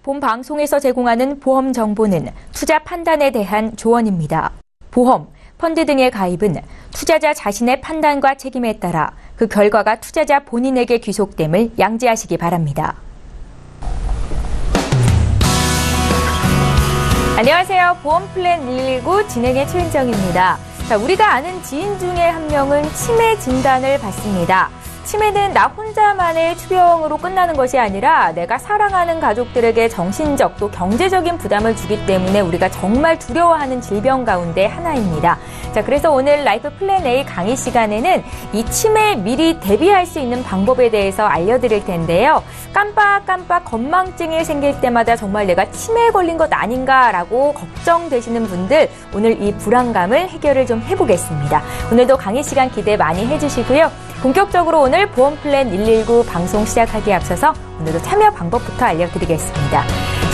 본 방송에서 제공하는 보험 정보는 투자 판단에 대한 조언입니다. 보험, 펀드 등의 가입은 투자자 자신의 판단과 책임에 따라 그 결과가 투자자 본인에게 귀속됨을 양지하시기 바랍니다. 안녕하세요. 보험플랜 119 진행의 최은정입니다. 우리가 아는 지인 중에 한 명은 치매 진단을 받습니다. 치매는 나 혼자만의 투병으로 끝나는 것이 아니라 내가 사랑하는 가족들에게 정신적 또 경제적인 부담을 주기 때문에 우리가 정말 두려워하는 질병 가운데 하나입니다. 자, 그래서 오늘 라이프 플랜 A 강의 시간에는 이 치매에 미리 대비할 수 있는 방법에 대해서 알려드릴 텐데요. 깜빡깜빡 건망증이 생길 때마다 정말 내가 치매에 걸린 것 아닌가라고 걱정되시는 분들, 오늘 이 불안감을 해결을 좀 해보겠습니다. 오늘도 강의 시간 기대 많이 해주시고요. 본격적으로 오늘 보험플랜 119 방송 시작하기에 앞서서 오늘도 참여 방법부터 알려드리겠습니다.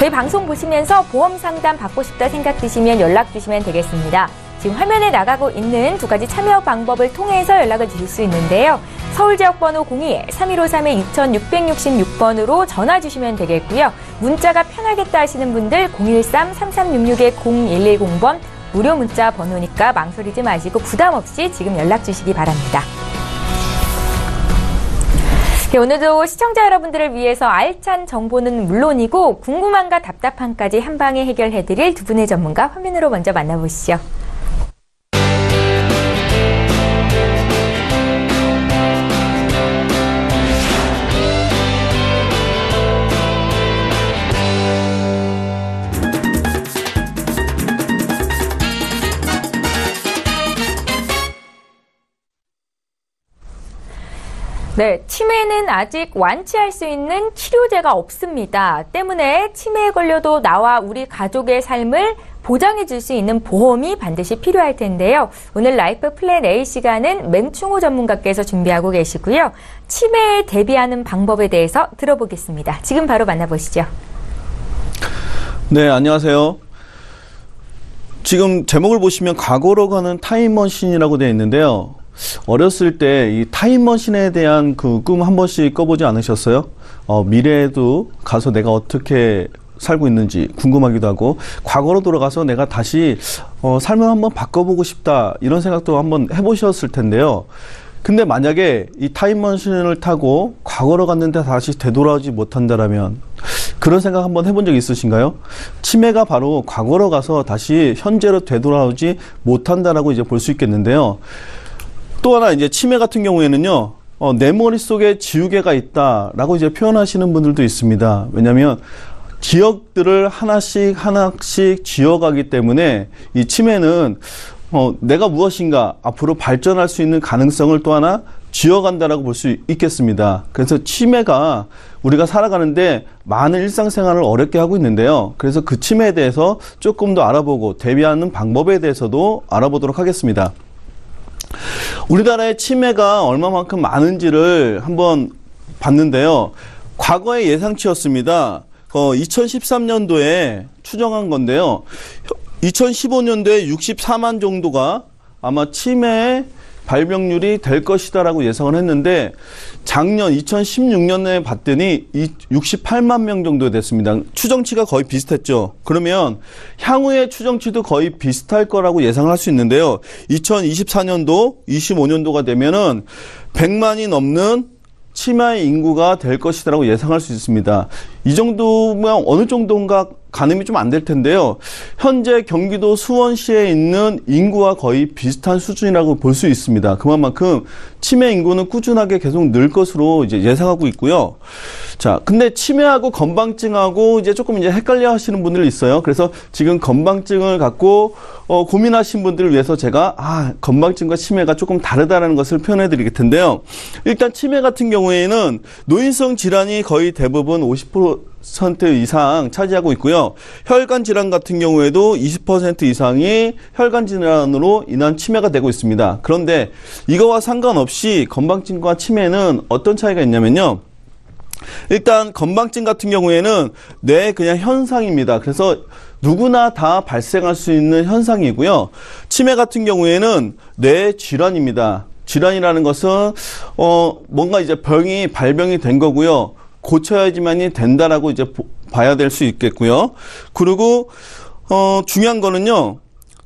저희 방송 보시면서 보험 상담 받고 싶다 생각 드시면 연락 주시면 되겠습니다. 지금 화면에 나가고 있는 두 가지 참여 방법을 통해서 연락을 주실 수 있는데요. 서울 지역번호 02-3153-6666번으로 전화 주시면 되겠고요. 문자가 편하겠다 하시는 분들 013-3366-0110번 무료 문자 번호니까 망설이지 마시고 부담 없이 지금 연락 주시기 바랍니다. 네, 오늘도 시청자 여러분들을 위해서 알찬 정보는 물론이고 궁금함과 답답함까지 한 방에 해결해드릴 두 분의 전문가 화면으로 먼저 만나보시죠. 네, 치매는 아직 완치할 수 있는 치료제가 없습니다. 때문에 치매에 걸려도 나와 우리 가족의 삶을 보장해 줄 수 있는 보험이 반드시 필요할 텐데요. 오늘 라이프 플랜 A 시간은 맹충호 전문가께서 준비하고 계시고요. 치매에 대비하는 방법에 대해서 들어보겠습니다. 지금 바로 만나보시죠. 네, 안녕하세요. 지금 제목을 보시면 과거로 가는 타임머신이라고 되어 있는데요. 어렸을 때 이 타임머신에 대한 그 꿈 한 번씩 꿔보지 않으셨어요? 미래에도 가서 내가 어떻게 살고 있는지 궁금하기도 하고 과거로 돌아가서 내가 다시 삶을 한번 바꿔보고 싶다 이런 생각도 한번 해보셨을 텐데요. 근데 만약에 이 타임머신을 타고 과거로 갔는데 다시 되돌아오지 못한다라면 그런 생각 한번 해본 적 있으신가요? 치매가 바로 과거로 가서 다시 현재로 되돌아오지 못한다라고 이제 볼 수 있겠는데요. 또 하나 이제 치매 같은 경우에는요, 내 머릿속에 지우개가 있다라고 이제 표현하시는 분들도 있습니다. 왜냐하면 기억들을 하나씩 지워가기 때문에 이 치매는 내가 무엇인가 앞으로 발전할 수 있는 가능성을 또 하나 지워간다라고 볼 수 있겠습니다. 그래서 치매가 우리가 살아가는데 많은 일상생활을 어렵게 하고 있는데요. 그래서 그 치매에 대해서 조금 더 알아보고 대비하는 방법에 대해서도 알아보도록 하겠습니다. 우리나라의 치매가 얼마만큼 많은지를 한번 봤는데요. 과거의 예상치였습니다. 2013년도에 추정한 건데요. 2015년도에 64만 정도가 아마 치매 발병률이 될 것이다라고 예상을 했는데 작년 2016년에 봤더니 68만 명 정도 됐습니다. 추정치가 거의 비슷했죠. 그러면 향후의 추정치도 거의 비슷할 거라고 예상을 할 수 있는데요. 2024년도, 25년도가 되면은 100만이 넘는 치매 인구가 될 것이라고 예상할 수 있습니다. 이 정도면 어느 정도인가 가늠이 좀 안 될 텐데요. 현재 경기도 수원시에 있는 인구와 거의 비슷한 수준이라고 볼 수 있습니다. 그만큼 치매 인구는 꾸준하게 계속 늘 것으로 이제 예상하고 있고요. 자, 근데 치매하고 건망증하고 이제 조금 이제 헷갈려 하시는 분들이 있어요. 그래서 지금 건망증을 갖고 고민하신 분들을 위해서 제가 건망증과 치매가 조금 다르다는 것을 표현해 드릴 텐데요. 일단 치매 같은 경우에는 노인성 질환이 거의 대부분 50% 이상 차지하고 있고요. 혈관 질환 같은 경우에도 20% 이상이 혈관 질환으로 인한 치매가 되고 있습니다. 그런데 이거와 상관없이 건망증과 치매는 어떤 차이가 있냐면요. 일단 건망증 같은 경우에는 뇌의 그냥 현상입니다. 그래서 누구나 다 발생할 수 있는 현상이고요. 치매 같은 경우에는 뇌 질환입니다. 질환이라는 것은 뭔가 이제 발병이 된 거고요. 고쳐야지만이 된다라고 이제 봐야 될 수 있겠고요. 그리고 중요한 거는요.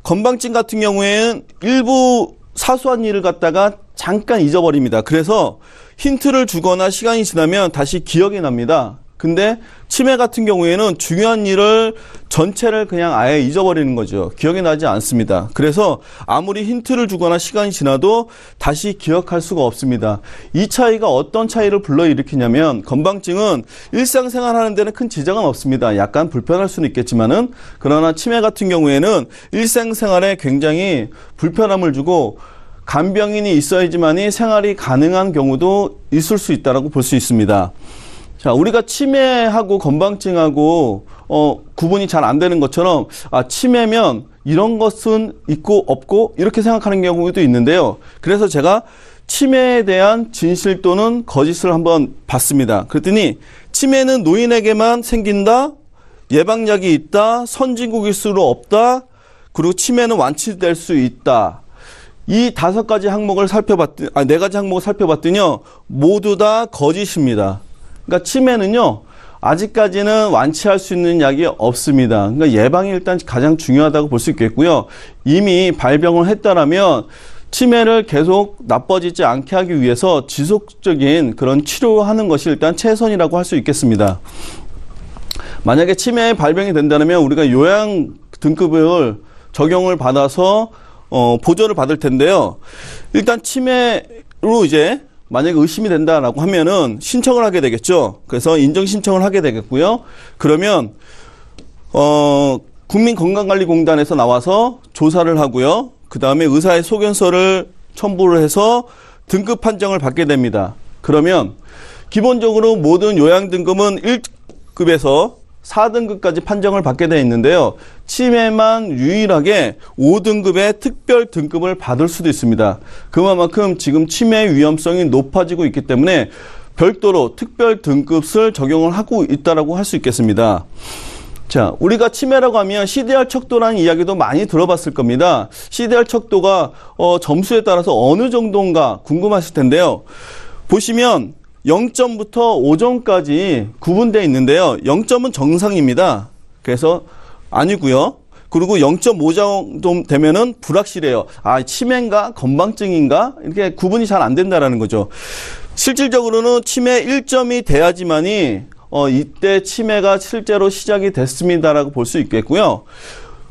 건방증 같은 경우에는 일부 사소한 일을 갖다가 잠깐 잊어버립니다. 그래서 힌트를 주거나 시간이 지나면 다시 기억이 납니다. 근데 치매 같은 경우에는 중요한 일을 전체를 그냥 아예 잊어버리는 거죠. 기억이 나지 않습니다. 그래서 아무리 힌트를 주거나 시간이 지나도 다시 기억할 수가 없습니다. 이 차이가 어떤 차이를 불러일으키냐면 건방증은 일상생활 하는 데는 큰 지장은 없습니다. 약간 불편할 수는 있겠지만은 그러나 치매 같은 경우에는 일상생활에 굉장히 불편함을 주고 간병인이 있어야지만이 생활이 가능한 경우도 있을 수 있다라고 볼 수 있습니다. 자, 우리가 치매하고 건방증하고 구분이 잘 안 되는 것처럼 치매면 이런 것은 있고 없고 이렇게 생각하는 경우도 있는데요. 그래서 제가 치매에 대한 진실 또는 거짓을 한번 봤습니다. 그랬더니 치매는 노인에게만 생긴다, 예방약이 있다, 선진국일수록 없다, 그리고 치매는 완치될 수 있다. 이 5가지 항목을 살펴봤더니 4가지 항목을 살펴봤더니요, 모두 다 거짓입니다. 그러니까 치매는요, 아직까지는 완치할 수 있는 약이 없습니다. 그러니까 예방이 일단 가장 중요하다고 볼 수 있겠고요. 이미 발병을 했다라면 치매를 계속 나빠지지 않게 하기 위해서 지속적인 그런 치료하는 것이 일단 최선이라고 할 수 있겠습니다. 만약에 치매에 발병이 된다면 우리가 요양 등급을 적용을 받아서 보조를 받을 텐데요. 일단 치매로 이제 만약에 의심이 된다라고 하면은 신청을 하게 되겠죠. 그래서 인정 신청을 하게 되겠고요. 그러면 국민건강관리공단에서 나와서 조사를 하고요. 그 다음에 의사의 소견서를 첨부를 해서 등급 판정을 받게 됩니다. 그러면 기본적으로 모든 요양 등급은 1급에서 4등급까지 판정을 받게 되어 있는데요. 치매만 유일하게 5등급의 특별 등급을 받을 수도 있습니다. 그만큼 지금 치매 위험성이 높아지고 있기 때문에 별도로 특별 등급을 적용을 하고 있다라고 할 수 있겠습니다. 자, 우리가 치매라고 하면 CDR 척도라는 이야기도 많이 들어봤을 겁니다. CDR 척도가 점수에 따라서 어느 정도인가 궁금하실 텐데요. 보시면 0점부터 5점까지 구분되어 있는데요. 0점은 정상입니다. 그래서 아니고요. 그리고 0.5 정도 되면은 불확실해요. 치매인가 건방증인가 이렇게 구분이 잘 안 된다라는 거죠. 실질적으로는 치매 1점이 돼야지만이 이때 치매가 실제로 시작이 됐습니다라고 볼 수 있겠고요.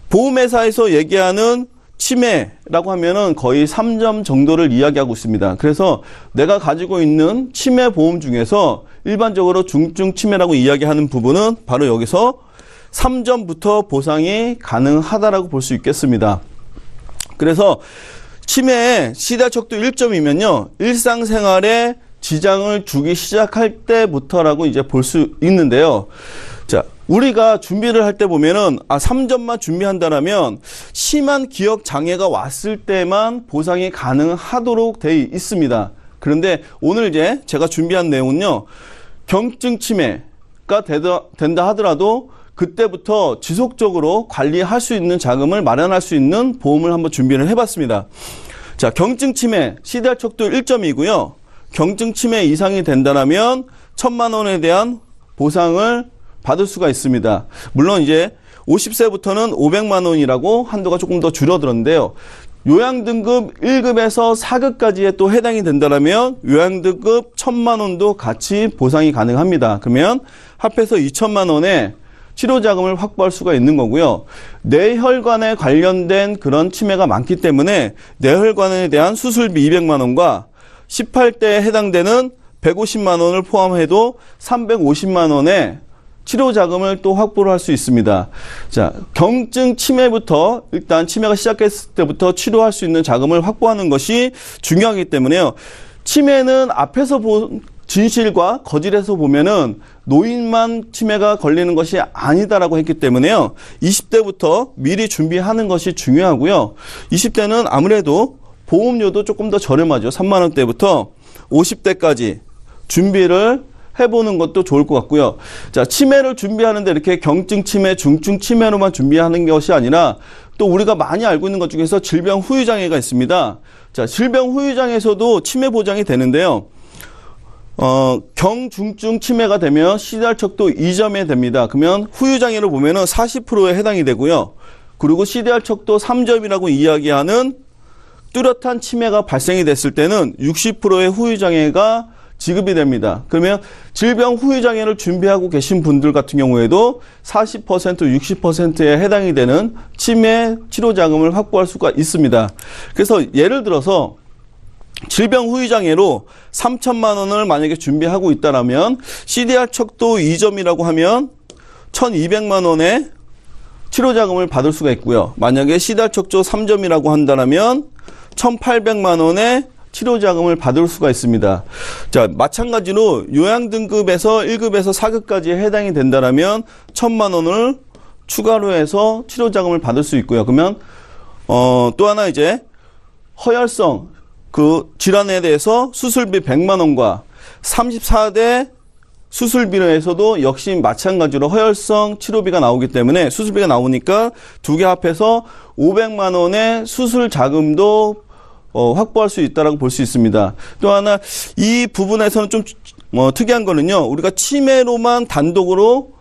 보험회사에서 얘기하는 치매라고 하면은 거의 3점 정도를 이야기하고 있습니다. 그래서 내가 가지고 있는 치매 보험 중에서 일반적으로 중증 치매라고 이야기하는 부분은 바로 여기서 3점부터 보상이 가능하다라고 볼 수 있겠습니다. 그래서 치매의 CDR 척도 1점이면요. 일상생활에 지장을 주기 시작할 때부터라고 이제 볼 수 있는데요. 자, 우리가 준비를 할 때 보면은 3점만 준비한다면 심한 기억 장애가 왔을 때만 보상이 가능하도록 되어 있습니다. 그런데 오늘 이제 제가 준비한 내용은요. 경증 치매가 된다 하더라도 그때부터 지속적으로 관리할 수 있는 자금을 마련할 수 있는 보험을 한번 준비를 해봤습니다. 자, 경증 치매 CDR 척도 1점이고요. 경증 치매 이상이 된다면 1,000만 원에 대한 보상을 받을 수가 있습니다. 물론 이제 50세부터는 500만 원이라고 한도가 조금 더 줄어들었는데요. 요양등급 1급에서 4급까지에 또 해당이 된다면 요양등급 1,000만 원도 같이 보상이 가능합니다. 그러면 합해서 2,000만 원의 치료자금을 확보할 수가 있는 거고요. 뇌혈관에 관련된 그런 치매가 많기 때문에 뇌혈관에 대한 수술비 200만 원과 18대에 해당되는 150만 원을 포함해도 350만 원의 치료자금을 또 확보를 할 수 있습니다. 자, 경증 치매부터 일단 치매가 시작했을 때부터 치료할 수 있는 자금을 확보하는 것이 중요하기 때문에요. 치매는 앞에서 본 진실과 거짓에서 보면은 노인만 치매가 걸리는 것이 아니다라고 했기 때문에요. 20대부터 미리 준비하는 것이 중요하고요. 20대는 아무래도 보험료도 조금 더 저렴하죠. 3만 원대부터 50대까지 준비를 해보는 것도 좋을 것 같고요. 자, 치매를 준비하는데 이렇게 경증 치매, 중증 치매로만 준비하는 것이 아니라 또 우리가 많이 알고 있는 것 중에서 질병 후유장애가 있습니다. 자, 질병 후유장애에서도 치매 보장이 되는데요. 경중증 치매가 되면 CDR 척도 2점에 됩니다. 그러면 후유장애를 보면은 40%에 해당이 되고요. 그리고 CDR 척도 3점이라고 이야기하는 뚜렷한 치매가 발생이 됐을 때는 60%의 후유장애가 지급이 됩니다. 그러면 질병 후유장애를 준비하고 계신 분들 같은 경우에도 40%, 60%에 해당이 되는 치매 치료 자금을 확보할 수가 있습니다. 그래서 예를 들어서 질병 후유장애로 3천만 원을 만약에 준비하고 있다라면 CDR 척도 2점이라고 하면 1,200만 원의 치료 자금을 받을 수가 있고요. 만약에 CDR 척도 3점이라고 한다면 1,800만 원의 치료 자금을 받을 수가 있습니다. 자, 마찬가지로 요양 등급에서 1급에서 4급까지 해당이 된다라면 1,000만 원을 추가로 해서 치료 자금을 받을 수 있고요. 그러면 또 하나 이제 허혈성 그 질환에 대해서 수술비 100만 원과 34대 수술비로에서도 역시 마찬가지로 허혈성 치료비가 나오기 때문에 수술비가 나오니까 두 개 합해서 500만 원의 수술 자금도 확보할 수 있다라고 볼 수 있습니다. 또 하나 이 부분에서는 좀 특이한 거는요. 우리가 치매로만 단독으로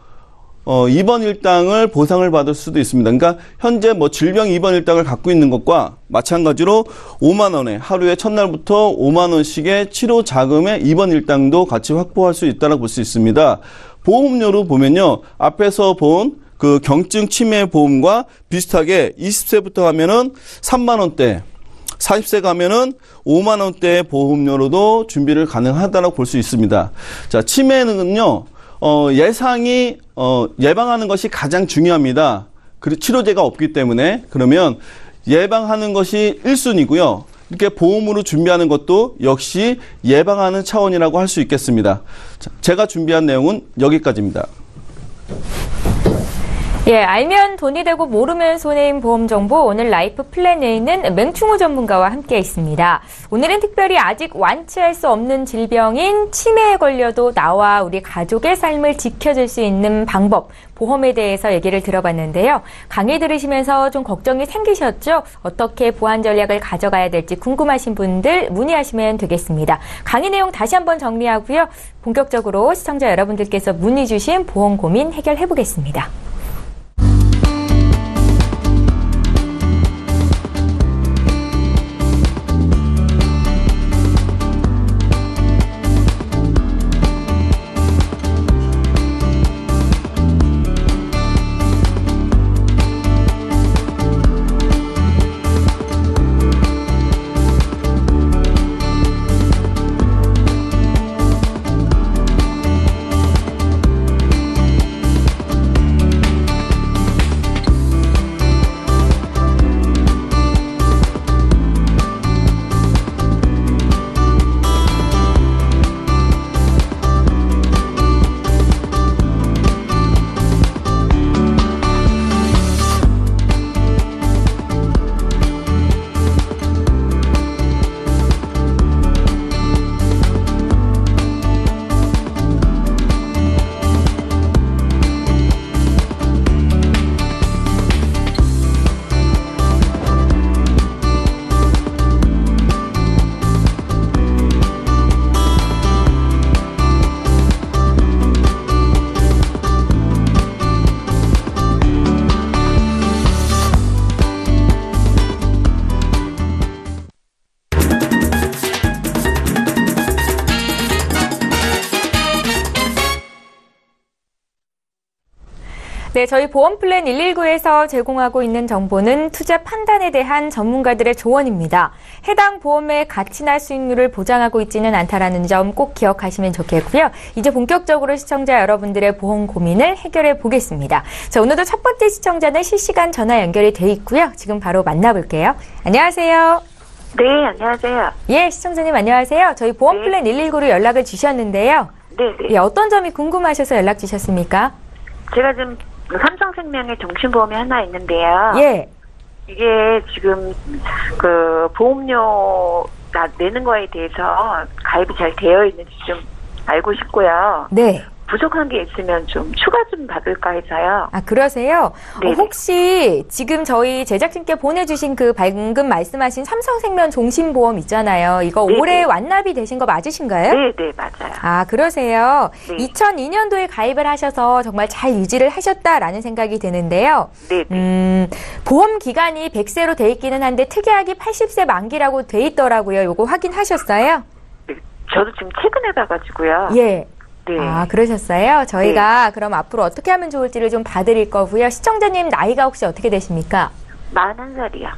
입원 일당을 보상을 받을 수도 있습니다. 그러니까 현재 질병 입원 일당을 갖고 있는 것과 마찬가지로 5만 원에 하루에 첫날부터 5만 원씩의 치료 자금의 입원 일당도 같이 확보할 수 있다라고 볼 수 있습니다. 보험료로 보면요. 앞에서 본 그 경증 치매 보험과 비슷하게 20세부터 하면은 3만 원대 40세 가면은 5만 원대의 보험료로도 준비를 가능하다고 볼 수 있습니다. 자, 치매는요, 예상이, 예방하는 것이 가장 중요합니다. 그리고 치료제가 없기 때문에. 그러면 예방하는 것이 1순위고요. 이렇게 보험으로 준비하는 것도 역시 예방하는 차원이라고 할 수 있겠습니다. 자, 제가 준비한 내용은 여기까지입니다. 예, 알면 돈이 되고 모르면 손해인 보험 정보 오늘 라이프 플랜에 있는 맹충호 전문가와 함께 있습니다. 오늘은 특별히 아직 완치할 수 없는 질병인 치매에 걸려도 나와 우리 가족의 삶을 지켜줄 수 있는 방법, 보험에 대해서 얘기를 들어봤는데요. 강의 들으시면서 좀 걱정이 생기셨죠? 어떻게 보안 전략을 가져가야 될지 궁금하신 분들 문의하시면 되겠습니다. 강의 내용 다시 한번 정리하고요. 본격적으로 시청자 여러분들께서 문의 주신 보험 고민 해결해 보겠습니다. 네, 저희 보험플랜 119에서 제공하고 있는 정보는 투자 판단에 대한 전문가들의 조언입니다. 해당 보험의 가치나 수익률을 보장하고 있지는 않다라는 점 꼭 기억하시면 좋겠고요. 이제 본격적으로 시청자 여러분들의 보험 고민을 해결해 보겠습니다. 자, 오늘도 첫 번째 시청자는 실시간 전화 연결이 돼 있고요. 지금 바로 만나볼게요. 안녕하세요. 네, 안녕하세요. 예, 시청자님 안녕하세요. 저희 보험플랜 119로 연락을 주셨는데요. 네, 네. 예, 어떤 점이 궁금하셔서 연락 주셨습니까? 제가 지금 삼성생명의 정신보험이 하나 있는데요. 예. 이게 지금 그 보험료 내는 거에 대해서 가입이 잘 되어 있는지 좀 알고 싶고요. 네. 부족한 게 있으면 좀 추가 좀 받을까 해서요. 아, 그러세요? 네네. 혹시 지금 저희 제작진께 보내주신 그 방금 말씀하신 삼성생명 종신보험 있잖아요. 이거 네네. 올해 완납이 되신 거 맞으신가요? 네, 맞아요. 아, 그러세요? 네. 2002년도에 가입을 하셔서 정말 잘 유지를 하셨다라는 생각이 드는데요. 네. 보험 기간이 100세로 돼 있기는 한데 특약이 80세 만기라고 돼 있더라고요. 요거 확인하셨어요? 네. 저도 지금 최근에 가가지고요. 예. 네. 아, 그러셨어요? 저희가 그럼 앞으로 어떻게 하면 좋을지를 좀 봐드릴 거고요. 시청자님 나이가 혹시 어떻게 되십니까? 41살이요.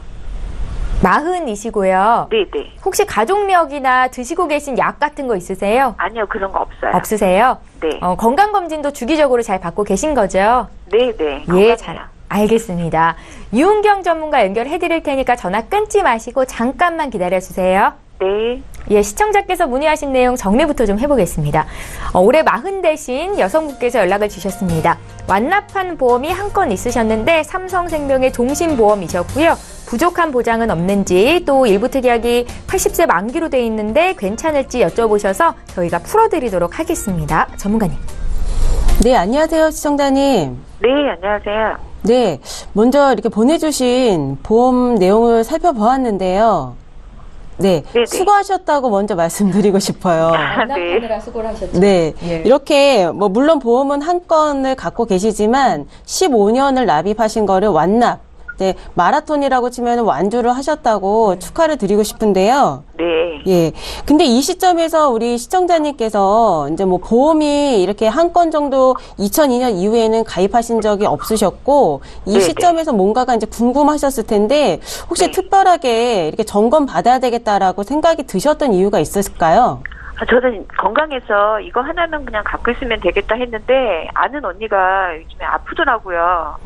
40이시고요. 네네. 혹시 가족력이나 드시고 계신 약 같은 거 있으세요? 아니요, 그런 거 없어요. 없으세요? 네. 건강검진도 주기적으로 잘 받고 계신 거죠? 네네. 예, 건강해요. 잘 알겠습니다. 유은경 전문가 연결해 드릴 테니까 전화 끊지 마시고 잠깐만 기다려주세요. 네. 예, 시청자께서 문의하신 내용 정리부터 좀 해보겠습니다. 올해 40 되신 여성분께서 연락을 주셨습니다. 완납한 보험이 한 건 있으셨는데 삼성생명의 종신보험이셨고요. 부족한 보장은 없는지 또 일부 특약이 80세 만기로 돼 있는데 괜찮을지 여쭤보셔서 저희가 풀어드리도록 하겠습니다. 전문가님. 네, 안녕하세요, 시청자님. 네, 안녕하세요. 네, 먼저 이렇게 보내주신 보험 내용을 살펴보았는데요. 네, 네네. 수고하셨다고 먼저 말씀드리고 싶어요. 완납하느라 수고를 하셨죠. 네, 예. 이렇게 물론 보험은 한 건을 갖고 계시지만 15년을 납입하신 거를 완납, 네, 마라톤이라고 치면 완주를 하셨다고 축하를 드리고 싶은데요. 네. 예. 근데 이 시점에서 우리 시청자님께서 이제 보험이 이렇게 한 건 정도 2002년 이후에는 가입하신 적이 없으셨고, 이 네네. 시점에서 뭔가가 이제 궁금하셨을 텐데, 혹시 네. 특별하게 이렇게 점검 받아야 되겠다라고 생각이 드셨던 이유가 있을까요? 저는 건강해서 이거 하나는 그냥 갖고 있으면 되겠다 했는데 아는 언니가 요즘에 아프더라고요.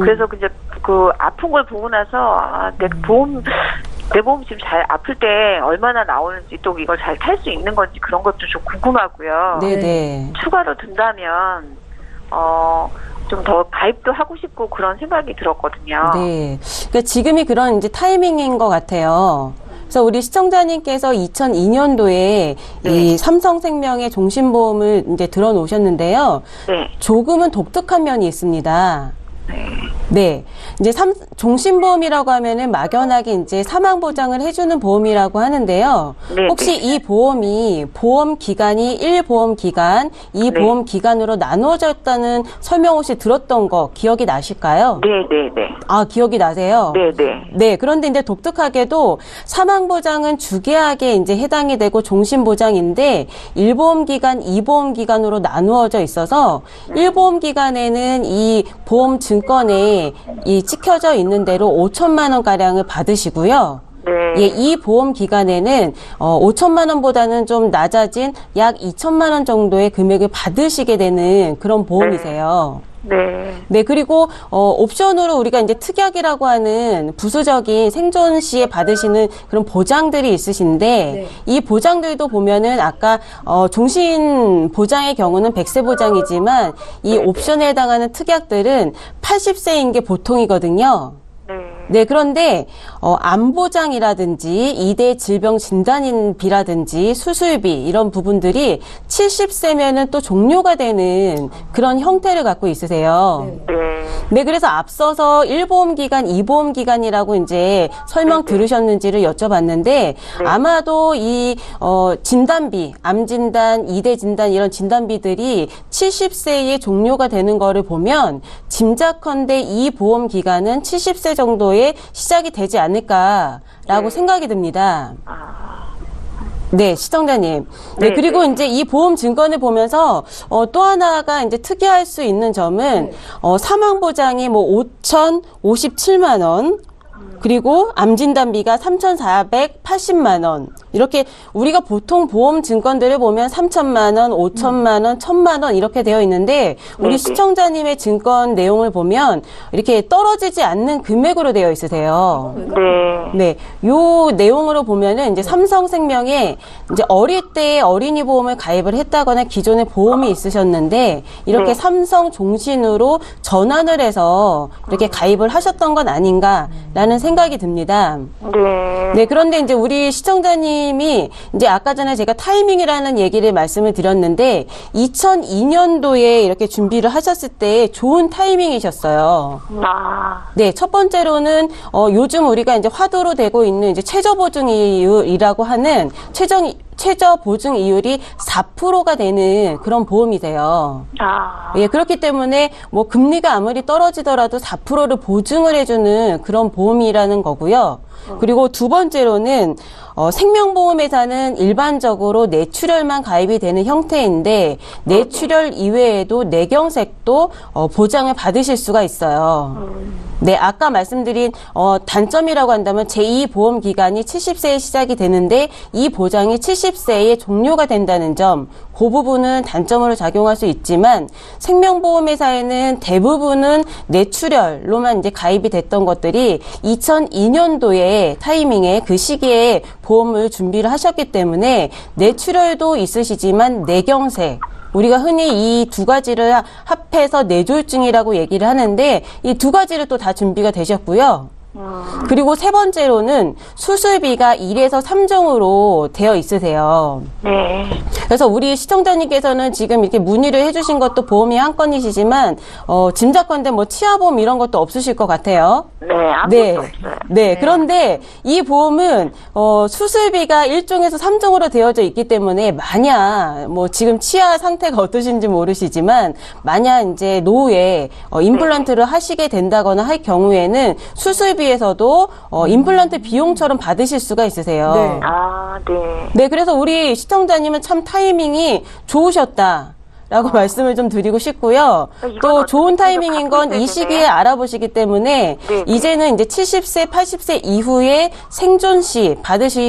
그래서 이제 그 아픈 걸 보고 나서 내 보험 지금 잘 아플 때 얼마나 나오는지 또 이걸 잘 탈 수 있는 건지 그런 것도 좀 궁금하고요. 네네. 추가로 든다면 좀 더 가입도 하고 싶고 그런 생각이 들었거든요. 네. 그러니까 지금이 그런 이제 타이밍인 것 같아요. 그래서 우리 시청자님께서 2002년도에 네. 이 삼성생명의 종신보험을 이제 들어놓으셨는데요. 네. 조금은 독특한 면이 있습니다. 네. 네. 이제 종신보험이라고 하면은 막연하게 이제 사망 보장을 해주는 보험이라고 하는데요. 네, 혹시 네. 이 보험이 보험 기간이 1보험 기간, 2보험 기간으로 나누어져 있다는 설명 혹시 들었던 거 기억이 나실까요? 네. 아, 기억이 나세요? 네. 네, 그런데 이제 독특하게도 사망보장은 주계약에 이제 해당이 되고 종신보장인데 1보험 기간, 2보험 기간으로 나누어져 있어서 1보험 기간에는 이 보험 증권에 이 찍혀져 있는 대로 5천만 원가량을 받으시고요. 네. 예, 이 보험 기간에는 5천만 원보다는 좀 낮아진 약 2천만 원 정도의 금액을 받으시게 되는 그런 보험이세요. 네. 네, 그리고 옵션으로 우리가 이제 특약이라고 하는 부수적인 생존 시에 받으시는 그런 보장들이 있으신데 이 보장들도 보면은 아까 종신 보장의 경우는 100세 보장이지만 이 옵션에 해당하는 특약들은 80세인 게 보통이거든요. 네, 그런데 암보장이라든지 2대 질병 진단비라든지 수술비 이런 부분들이 70세면은 또 종료가 되는 그런 형태를 갖고 있으세요. 네, 그래서 앞서서 1보험 기간, 2보험 기간이라고 이제 설명 들으셨는지를 여쭤봤는데 아마도 이 진단비, 암진단, 2대 진단 이런 진단비들이 70세에 종료가 되는 거를 보면 짐작컨대 이 보험 기간은 70세 정도의 시작이 되지 않을까라고 생각이 듭니다. 네, 시청자님. 네, 그리고 이제 이 보험 증권을 보면서 또 하나가 이제 특이할 수 있는 점은 사망 보장이 5,057만 원, 그리고 암진단비가 3,480만 원. 이렇게 우리가 보통 보험 증권들을 보면 3천만 원, 5천만 원, 1,000만 원 이렇게 되어 있는데 우리 시청자님의 증권 내용을 보면 이렇게 떨어지지 않는 금액으로 되어 있으세요. 네. 요 내용으로 보면은 이제 삼성생명에 이제 어릴 때 어린이 보험을 가입을 했다거나 기존에 보험이 있으셨는데 이렇게 삼성 종신으로 전환을 해서 이렇게 가입을 하셨던 건 아닌가라는 라는 생각이 듭니다. 네. 네, 그런데 이제 우리 시청자님이 이제 아까 전에 제가 타이밍이라는 얘기를 말씀을 드렸는데 2002년도에 이렇게 준비를 하셨을 때 좋은 타이밍이셨어요. 아. 네, 첫 번째로는 요즘 우리가 이제 화두로 되고 있는 이제 최저 보증 이율이라고 하는 최저 보증 이율이 4%가 되는 그런 보험이세요. 아. 예, 그렇기 때문에 뭐 금리가 아무리 떨어지더라도 4%를 보증을 해주는 그런 보험이라는 거고요. 그리고 두 번째로는 생명보험회사는 일반적으로 뇌출혈만 가입이 되는 형태인데 뇌출혈 이외에도 뇌경색도 보장을 받으실 수가 있어요. 네, 아까 말씀드린 단점이라고 한다면 제2보험 기간이 70세에 시작이 되는데 이 보장이 70세에 종료가 된다는 점, 그 부분은 단점으로 작용할 수 있지만 생명보험회사에는 대부분은 뇌출혈로만 이제 가입이 됐던 것들이 2002년도에 타이밍에 그 시기에 보험을 준비를 하셨기 때문에 뇌출혈도 있으시지만 뇌경색, 우리가 흔히 이 두 가지를 합해서 뇌졸중이라고 얘기를 하는데 이 두 가지를 또 다 준비가 되셨고요. 그리고 세 번째로는 수술비가 1에서 3종으로 되어 있으세요. 네. 그래서 우리 시청자님께서는 지금 이렇게 문의를 해주신 것도 보험이 한 건이시지만 짐작컨대 뭐 치아보험 이런 것도 없으실 것 같아요. 네, 아무것도 네. 없어요. 네. 그런데 이 보험은 수술비가 1종에서 3종으로 되어져 있기 때문에 만약 뭐 지금 치아 상태가 어떠신지 모르시지만 만약 이제 노후에 임플란트를 하시게 된다거나 할 경우에는 수술비에서도 임플란트 비용처럼 받으실 수가 있으세요. 네. 아, 네. 네, 그래서 우리 시청자님은 참 타이밍이 좋으셨다. 라고 말씀을 좀 드리고 싶고요. 또 좋은 타이밍인 건 이 시기에 알아보시기 때문에 네. 이제는 이제 70세, 80세 이후에 생존 시 받으셔야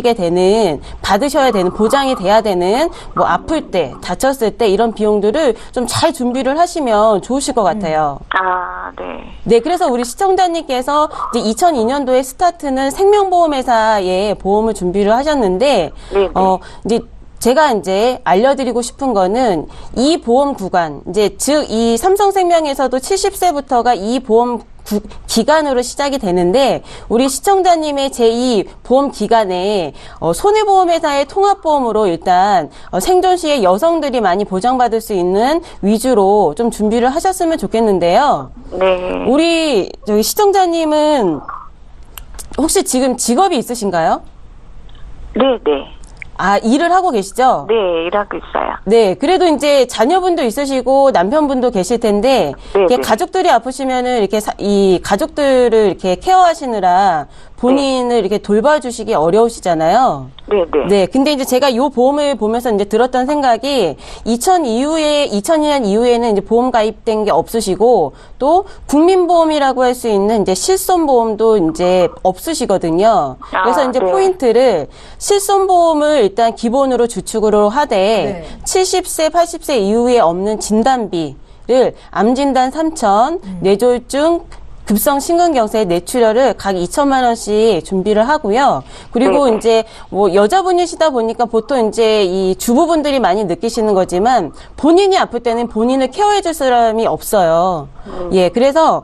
되는, 보장이 돼야 되는, 뭐 아플 때, 다쳤을 때 이런 비용들을 좀 잘 준비를 하시면 좋으실 것 같아요. 아, 네. 네, 그래서 우리 시청자님께서 이제 2002년도에 스타트는 생명보험회사에 보험을 준비를 하셨는데, 네. 이제 제가 이제 알려드리고 싶은 거는 이 보험 구간, 이제 즉 이 삼성생명에서도 70세부터가 이 보험 기간으로 시작이 되는데 우리 시청자님의 제2 보험 기간에 손해보험회사의 통합보험으로 일단 생존 시에 여성들이 많이 보장받을 수 있는 위주로 좀 준비를 하셨으면 좋겠는데요. 네. 우리 저기 시청자님은 혹시 지금 직업이 있으신가요? 네, 네. 아, 일을 하고 계시죠? 네, 일하고 있어요. 네, 그래도 이제 자녀분도 있으시고 남편분도 계실 텐데, 네, 이렇게 네. 가족들이 아프시면은 이렇게 이 가족들을 이렇게 케어하시느라 본인을 이렇게 돌봐주시기 어려우시잖아요. 네, 네. 네, 근데 이제 제가 이 보험을 보면서 이제 들었던 생각이 2002년 이후에는 이제 보험 가입된 게 없으시고 또 국민보험이라고 할 수 있는 이제 실손보험도 이제 없으시거든요. 아, 그래서 이제 네. 포인트를 실손보험을 일단 기본으로 주축으로 하되 70세, 80세 이후에 없는 진단비를 암진단 3,000, 뇌졸중, 급성 심근경색 뇌출혈을 각 2천만 원씩 준비를 하고요. 그리고 네. 이제 뭐 여자분이시다 보니까 보통 이제 이 주부분들이 많이 느끼시는 거지만 본인이 아플 때는 본인을 케어해 줄 사람이 없어요. 예, 그래서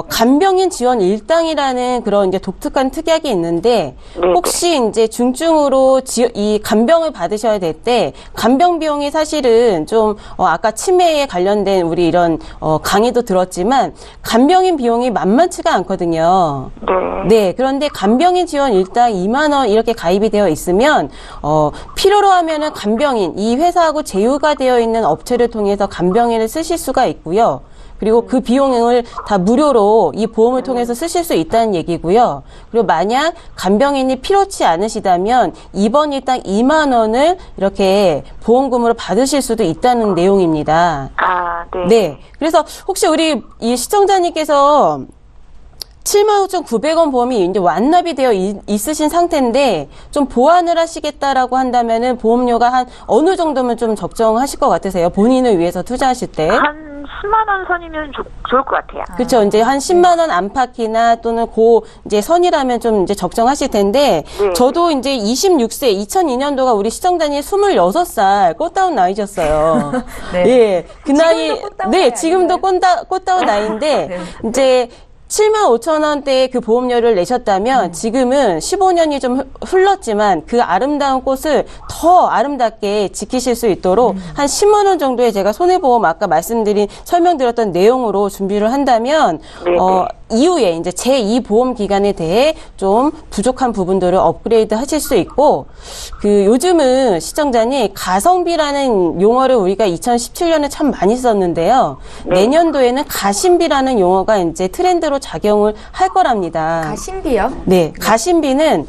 간병인 지원 일당이라는 그런 이제 독특한 특약이 있는데 네. 혹시 이제 중증으로 이 간병을 받으셔야 될 때 간병 비용이 사실은 좀 아까 치매에 관련된 우리 이런 강의도 들었지만 간병인 비용이 만만치가 않거든요. 네. 네, 그런데 간병인 지원 일당 2만 원 이렇게 가입이 되어 있으면 필요로 하면은 간병인 이 회사하고 제휴가 되어 있는 업체를 통해서 간병인을 쓰실 수가 있고요. 그리고 그 비용을 다 무료로 이 보험을 통해서 쓰실 수 있다는 얘기고요. 그리고 만약 간병인이 필요치 않으시다면 입원 일당 2만 원을 이렇게 보험금으로 받으실 수도 있다는 내용입니다. 아, 네. 네. 그래서 혹시 우리 이 시청자님께서 75,900원 보험이 이제 완납이 되어 있으신 상태인데 좀 보완을 하시겠다라고 한다면은 보험료가 한 어느 정도면 좀 적정하실 것 같으세요? 본인을 위해서 투자하실 때. 한 10만 원 선이면 좋을 것 같아요. 그렇죠. 이제 한 10만 원 안팎이나 또는 이제 선이라면 좀 이제 적정하실 텐데 네. 저도 이제 26세 2002년도가 우리 시청자님 26살 꽃다운 나이셨어요. 네. 예. 그 나이 지금도 꽃다운 네, 나이 지금도 아닌가요? 꽃다운 나이인데 네. 이제 75,000원대의 그 보험료를 내셨다면 지금은 15년이 좀 흘렀지만 그 아름다운 꽃을 더 아름답게 지키실 수 있도록 한 10만 원 정도의 제가 손해보험 아까 설명드렸던 내용으로 준비를 한다면 이후에 이제 제2 보험 기간에 대해 좀 부족한 부분들을 업그레이드 하실 수 있고, 그 요즘은 시청자님 가성비라는 용어를 우리가 2017년에 참 많이 썼는데요. 내년도에는 가심비라는 용어가 이제 트렌드로 작용을 할 거랍니다. 가심비요? 네, 가심비는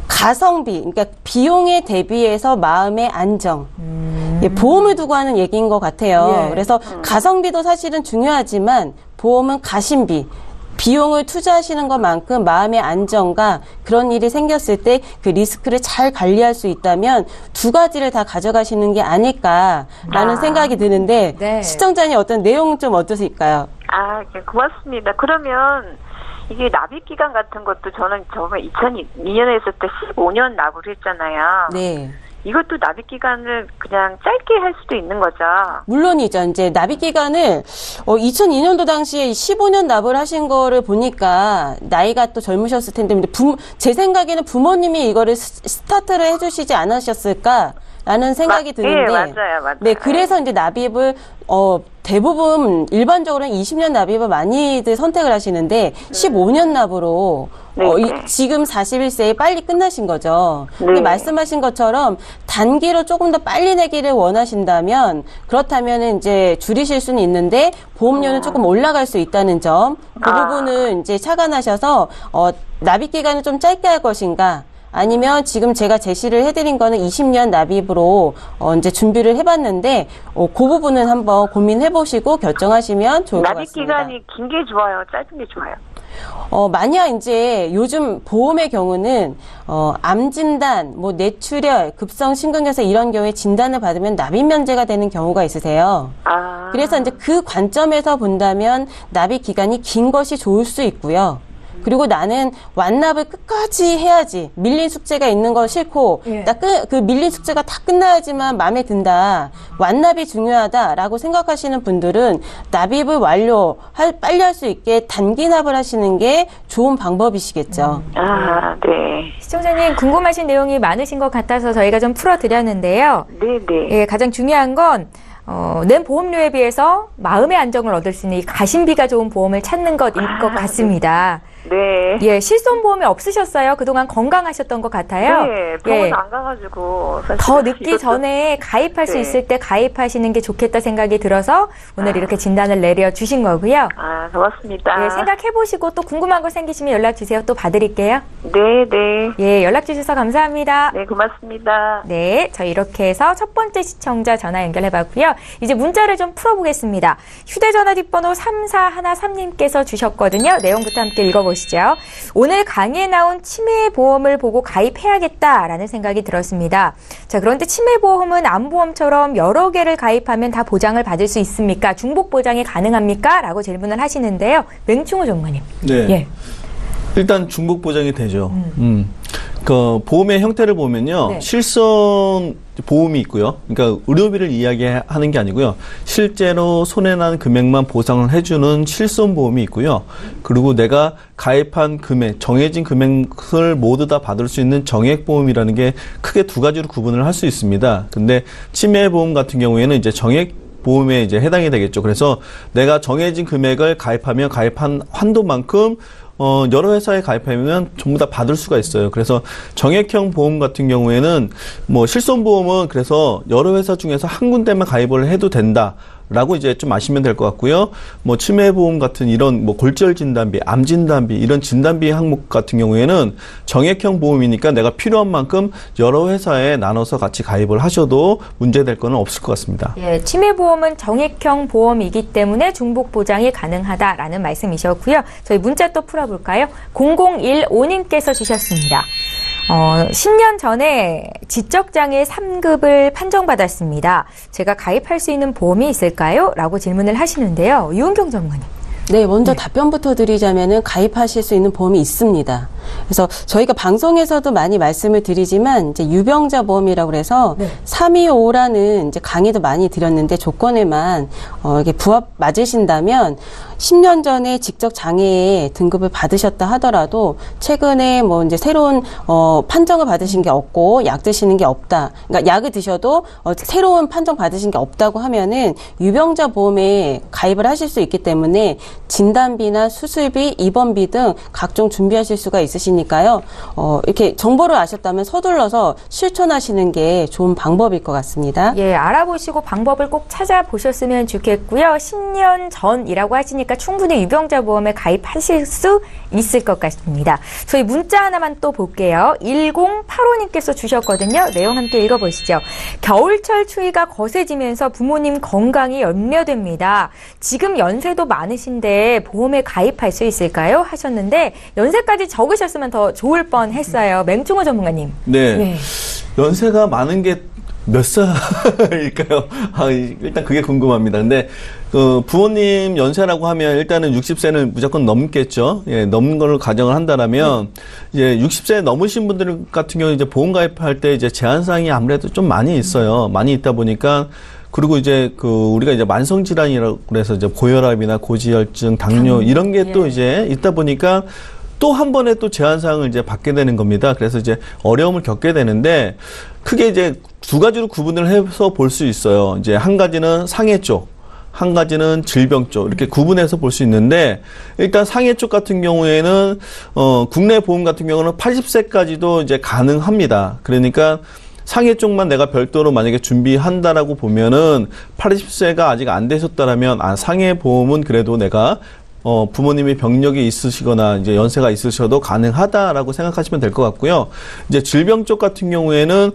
가성비, 그러니까 비용에 대비해서 마음의 안정. 예, 보험을 두고 하는 얘기인 것 같아요. 그래서 가성비도 사실은 중요하지만 보험은 가심비. 비용을 투자하시는 것만큼 마음의 안정과 그런 일이 생겼을 때 그 리스크를 잘 관리할 수 있다면 두 가지를 다 가져가시는 게 아닐까라는 생각이 드는데 시청자님 어떤 내용 좀 어떠실까요? 고맙습니다. 그러면 이게 납입 기간 같은 것도 저는 저번 2002년에 했을 때 15년 납을 했잖아요. 네. 이것도 납입 기간을 그냥 짧게 할 수도 있는 거죠. 물론이죠. 이제 납입 기간을 2002년도 당시에 15년 납을 하신 거를 보니까 나이가 또 젊으셨을 텐데 제 생각에는 부모님이 이거를 스타트를 해주시지 않으셨을까라는 생각이 드는데. 네, 맞아요. 네, 그래서 이제 납입을 대부분 일반적으로는 20년 납입을 많이들 선택을 하시는데 15년 납으로 지금 41세에 빨리 끝나신 거죠. 근데 말씀하신 것처럼 단기로 조금 더 빨리 내기를 원하신다면 그렇다면 이제 줄이실 수는 있는데 보험료는 조금 올라갈 수 있다는 점. 그 부분은 이제 착안하셔서 납입 기간을 좀 짧게 할 것인가? 아니면 지금 제가 제시를 해드린 거는 20년 납입으로 이제 준비를 해봤는데 그 부분은 한번 고민해보시고 결정하시면 좋을 것 같습니다. 납입 기간이 긴 게 좋아요? 짧은 게 좋아요? 만약 이제 요즘 보험의 경우는 암 진단, 뇌출혈, 급성 심근경색 이런 경우에 진단을 받으면 납입 면제가 되는 경우가 있으세요. 그래서 이제 그 관점에서 본다면 납입 기간이 긴 것이 좋을 수 있고요. 그리고 나는 완납을 끝까지 해야지. 밀린 숙제가 있는 거 싫고, 그 밀린 숙제가 다 끝나야지만 마음에 든다. 완납이 중요하다라고 생각하시는 분들은 납입을 빨리 할 수 있게 단기 납을 하시는 게 좋은 방법이시겠죠. 네. 시청자님 궁금하신 내용이 많으신 것 같아서 저희가 좀 풀어드렸는데요. 네네. 예, 가장 중요한 건 낸 보험료에 비해서 마음의 안정을 얻을 수 있는 이 가심비가 좋은 보험을 찾는 것일 것 같습니다. 네. 예, 실손보험이 없으셨어요? 그동안 건강하셨던 것 같아요. 네, 병원 안 가가지고. 더 늦기 전에 가입할 수 있을 때 가입하시는 게 좋겠다 생각이 들어서 오늘 이렇게 진단을 내려주신 거고요. 고맙습니다. 예, 생각해보시고 또 궁금한 거 생기시면 연락주세요. 또 봐드릴게요. 네. 예, 연락주셔서 감사합니다. 네, 고맙습니다. 네, 저희 이렇게 해서 첫 번째 시청자 전화 연결해봤고요. 이제 문자를 좀 풀어보겠습니다. 휴대전화 뒷번호 3413님께서 주셨거든요. 내용부터 함께 읽어보시죠. 오늘 강의에 나온 치매보험을 보고 가입해야겠다라는 생각이 들었습니다. 자, 그런데 치매보험은 암보험처럼 여러 개를 가입하면 다 보장을 받을 수 있습니까? 중복 보장이 가능합니까? 라고 질문을 하시는데요. 맹충호 전문님. 네. 예. 일단 중복 보장이 되죠. 그 보험의 형태를 보면요. 실손 보험이 있고요. 그러니까 의료비를 이야기하는 게 아니고요. 실제로 손해난 금액만 보상을 해주는 실손 보험이 있고요. 그리고 내가 가입한 금액, 정해진 금액을 모두 다 받을 수 있는 정액보험이라는 게 크게 두 가지로 구분을 할 수 있습니다. 근데 치매보험 같은 경우에는 이제 정액 보험에 이제 해당이 되겠죠. 그래서 내가 정해진 금액을 가입하면 가입한 한도만큼 여러 회사에 가입하면 전부 다 받을 수가 있어요. 그래서 정액형 보험 같은 경우에는 실손보험은 그래서 여러 회사 중에서 한 군데만 가입을 해도 된다라고 이제 좀 아시면 될 것 같고요. 치매보험 같은 이런 골절 진단비, 암 진단비 이런 진단비 항목 같은 경우에는 정액형 보험이니까 내가 필요한 만큼 여러 회사에 나눠서 같이 가입을 하셔도 문제될 거는 없을 것 같습니다. 예, 치매보험은 정액형 보험이기 때문에 중복 보장이 가능하다라는 말씀이셨고요. 저희 문자 또 풀어볼까요? 0015님께서 주셨습니다. 10년 전에 지적장애 3급을 판정받았습니다. 제가 가입할 수 있는 보험이 있을까요? 라고 질문을 하시는데요. 유은경 전문님. 네, 먼저 답변부터 드리자면은 가입하실 수 있는 보험이 있습니다. 그래서 저희가 방송에서도 많이 말씀을 드리지만 이제 유병자 보험이라고 그래서 325라는 이제 강의도 많이 드렸는데 조건에만 이게 부합 맞으신다면 10년 전에 직접 장애에 등급을 받으셨다 하더라도 최근에 뭐 이제 새로운 판정을 받으신 게 없고 약 드시는 게 없다. 그러니까 약을 드셔도 새로운 판정 받으신 게 없다고 하면은 유병자 보험에 가입을 하실 수 있기 때문에 진단비나 수술비, 입원비 등 각종 준비하실 수가 있으시니까요. 이렇게 정보를 아셨다면 서둘러서 실천하시는 게 좋은 방법일 것 같습니다. 예, 알아보시고 방법을 꼭 찾아보셨으면 좋겠고요. 10년 전이라고 하시니까 충분히 유병자 보험에 가입하실 수 있을 것 같습니다. 저희 문자 하나만 또 볼게요. 1085님께서 주셨거든요. 내용 함께 읽어보시죠. 겨울철 추위가 거세지면서 부모님 건강이 염려됩니다. 지금 연세도 많으신데 보험에 가입할 수 있을까요? 하셨는데 연세까지 적으셨으면 더 좋을 뻔했어요. 맹충호 전문가님. 네. 네. 연세가 많은 게 몇 살일까요? 일단 그게 궁금합니다. 근데 부모님 연세라고 하면 일단은 60세는 무조건 넘겠죠. 예, 넘는 걸 가정을 한다라면 이제 60세 넘으신 분들 같은 경우 이제 보험 가입할 때 이제 제한사항이 아무래도 좀 많이 있어요. 많이 있다 보니까 그리고 이제 우리가 이제 만성 질환이라고 그래서 이제 고혈압이나 고지혈증, 당뇨 이런 게 또 이제 있다 보니까 또 한 번에 또 제한사항을 이제 받게 되는 겁니다. 그래서 이제 어려움을 겪게 되는데 크게 이제 두 가지로 구분을 해서 볼 수 있어요. 이제 한 가지는 상해 쪽, 한 가지는 질병 쪽 이렇게 구분해서 볼 수 있는데 일단 상해 쪽 같은 경우에는 국내 보험 같은 경우는 80세까지도 이제 가능합니다. 그러니까 상해 쪽만 내가 별도로 만약에 준비한다라고 보면은 80세가 아직 안 되셨다라면 상해 보험은 그래도 내가 부모님이 병력이 있으시거나 이제 연세가 있으셔도 가능하다라고 생각하시면 될 것 같고요. 이제 질병 쪽 같은 경우에는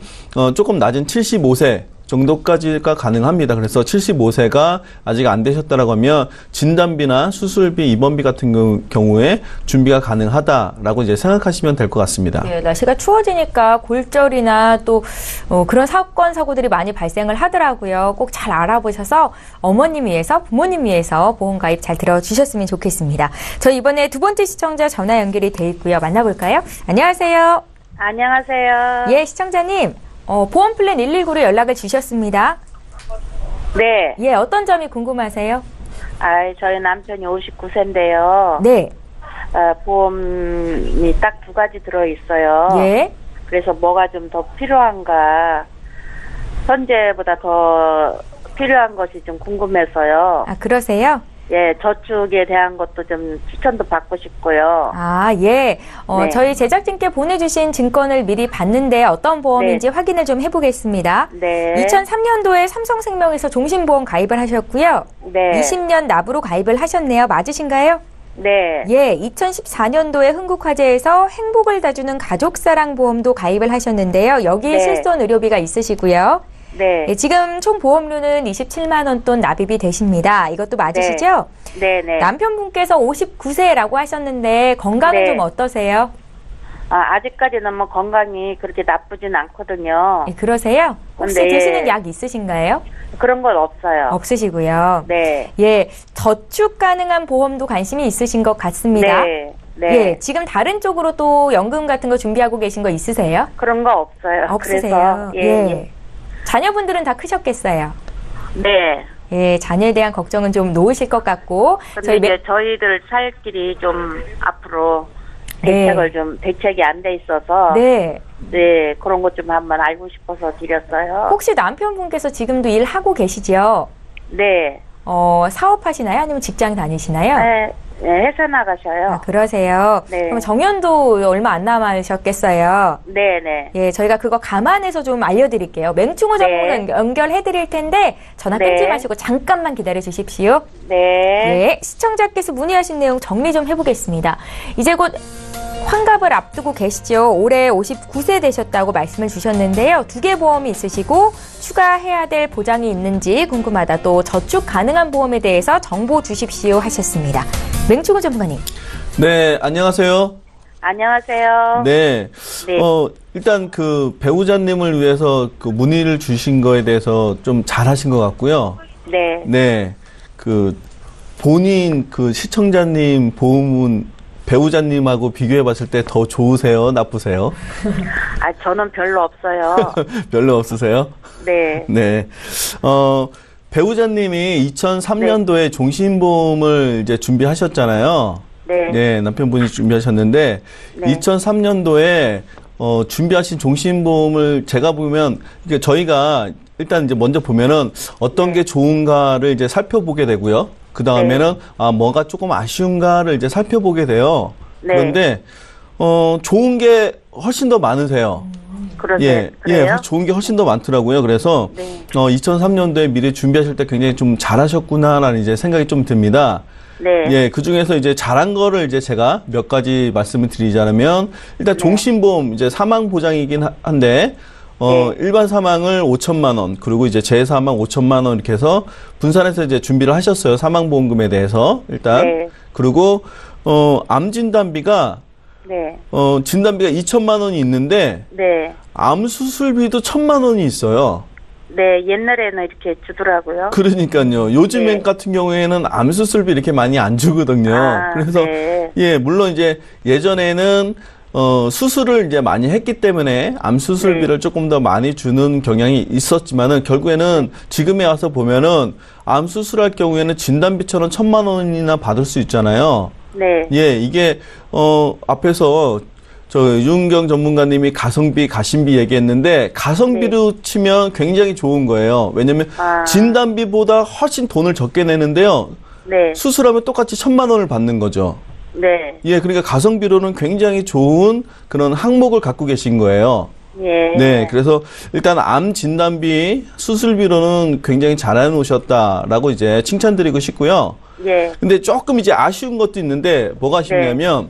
조금 낮은 75세 정도까지가 가능합니다. 그래서 75세가 아직 안 되셨다라고 하면 진단비나 수술비, 입원비 같은 경우에 준비가 가능하다라고 이제 생각하시면 될 것 같습니다. 예, 날씨가 추워지니까 골절이나 또 그런 사건 사고들이 많이 발생을 하더라고요. 꼭 잘 알아보셔서 어머님 위해서, 부모님 위해서 보험 가입 잘 들어주셨으면 좋겠습니다. 저희 이번에 두 번째 시청자 전화 연결이 돼 있고요. 만나볼까요? 안녕하세요. 안녕하세요. 예, 시청자님. 보험 플랜 119로 연락을 주셨습니다. 네. 예, 어떤 점이 궁금하세요? 저희 남편이 59세인데요. 네. 보험이 딱 두 가지 들어있어요. 예. 그래서 뭐가 좀 더 필요한가, 현재보다 더 필요한 것이 좀 궁금해서요. 아, 그러세요? 예, 저축에 대한 것도 좀 추천도 받고 싶고요. 아, 예. 네. 저희 제작진께 보내주신 증권을 미리 봤는데 어떤 보험인지 확인을 좀 해보겠습니다. 네. 2003년도에 삼성생명에서 종신보험 가입을 하셨고요. 네. 20년 납으로 가입을 하셨네요. 맞으신가요? 네. 예, 2014년도에 흥국화재에서 행복을 다주는 가족사랑보험도 가입을 하셨는데요. 여기에 네. 실손 의료비가 있으시고요. 네. 예, 지금 총 보험료는 27만 원 돈 납입이 되십니다. 이것도 맞으시죠? 네, 네. 남편분께서 59세라고 하셨는데 건강은 네. 좀 어떠세요? 아직까지는 뭐 건강이 그렇게 나쁘진 않거든요. 예, 그러세요? 혹시 네. 드시는 약 있으신가요? 그런 건 없어요. 없으시고요. 네. 예, 저축 가능한 보험도 관심이 있으신 것 같습니다. 네. 네. 예, 지금 다른 쪽으로 또 연금 같은 거 준비하고 계신 거 있으세요? 그런 거 없어요. 없으세요. 그래서, 예. 자녀분들은 다 크셨겠어요. 네. 예, 자녀에 대한 걱정은 좀 놓으실 것 같고. 근데 이제 저희들 살 길이 좀 앞으로 대책이 안 돼 있어서. 네. 네, 그런 것 좀 한번 알고 싶어서 드렸어요. 혹시 남편분께서 지금도 일하고 계시죠? 네. 사업하시나요? 아니면 직장 다니시나요? 네, 회사 나가셔요. 아, 그러세요? 네. 그럼 정년도 얼마 안 남으셨겠어요? 네네. 예, 저희가 그거 감안해서 좀 알려드릴게요. 맹충호 전문 연결해드릴 텐데 전화 끊지 마시고 잠깐만 기다려 주십시오. 네. 예, 시청자께서 문의하신 내용 정리 좀 해보겠습니다. 이제 곧 환갑을 앞두고 계시죠. 올해 59세 되셨다고 말씀을 주셨는데요. 2개 보험이 있으시고 추가해야 될 보장이 있는지 궁금하다. 또 저축 가능한 보험에 대해서 정보 주십시오 하셨습니다. 맹충호 전문가님. 네, 안녕하세요. 안녕하세요. 네. 네. 일단 배우자님을 위해서 문의를 주신 거에 대해서 좀 잘하신 것 같고요. 네. 네. 본인 시청자님 보험은 배우자님하고 비교해 봤을 때 더 좋으세요? 나쁘세요? 아, 저는 별로 없어요. 별로 없으세요? 네. 네. 배우자님이 2003년도에 종신보험을 이제 준비하셨잖아요. 네. 네, 남편분이 준비하셨는데, 네. 2003년도에, 준비하신 종신보험을 제가 보면, 이게 저희가 일단 이제 먼저 보면은 어떤 게 좋은가를 이제 살펴보게 되고요. 그 다음에는, 뭐가 조금 아쉬운가를 이제 살펴보게 돼요. 네. 그런데, 좋은 게 훨씬 더 많으세요. 그러세요? 그래요? 좋은 게 훨씬 더 많더라고요. 그래서, 네. 2003년도에 미리 준비하실 때 굉장히 좀 잘하셨구나라는 이제 생각이 좀 듭니다. 네. 예, 그 중에서 이제 잘한 거를 이제 제가 몇 가지 말씀을 드리자면, 일단 종신보험, 이제 사망보장이긴 한데, 네. 일반 사망을 5천만 원, 그리고 이제 재사망 5천만 원 이렇게 해서 분산해서 이제 준비를 하셨어요. 사망보험금에 대해서, 일단. 네. 그리고, 암 진단비가, 네. 진단비가 2천만 원이 있는데, 네. 암 수술비도 1,000만 원이 있어요. 네. 옛날에는 이렇게 주더라고요. 그러니까요. 요즘엔 네. 같은 경우에는 암 수술비 이렇게 많이 안 주거든요. 아, 그래서 네. 예, 물론 이제 예전에는 수술을 이제 많이 했기 때문에 암 수술비를 네. 조금 더 많이 주는 경향이 있었지만은 결국에는 지금에 와서 보면은 암 수술할 경우에는 진단비처럼 1,000만 원이나 받을 수 있잖아요. 네. 예, 이게 앞에서 유은경 전문가님이 가성비, 가심비 얘기했는데 가성비로 치면 굉장히 좋은 거예요. 왜냐면 진단비보다 훨씬 돈을 적게 내는데요. 네. 수술하면 똑같이 1,000만 원을 받는 거죠. 네. 예, 그러니까 가성비로는 굉장히 좋은 그런 항목을 갖고 계신 거예요. 예. 네, 그래서 일단 암 진단비, 수술비로는 굉장히 잘해 놓으셨다라고 이제 칭찬드리고 싶고요. 예. 근데 조금 이제 아쉬운 것도 있는데 뭐가 아쉽냐면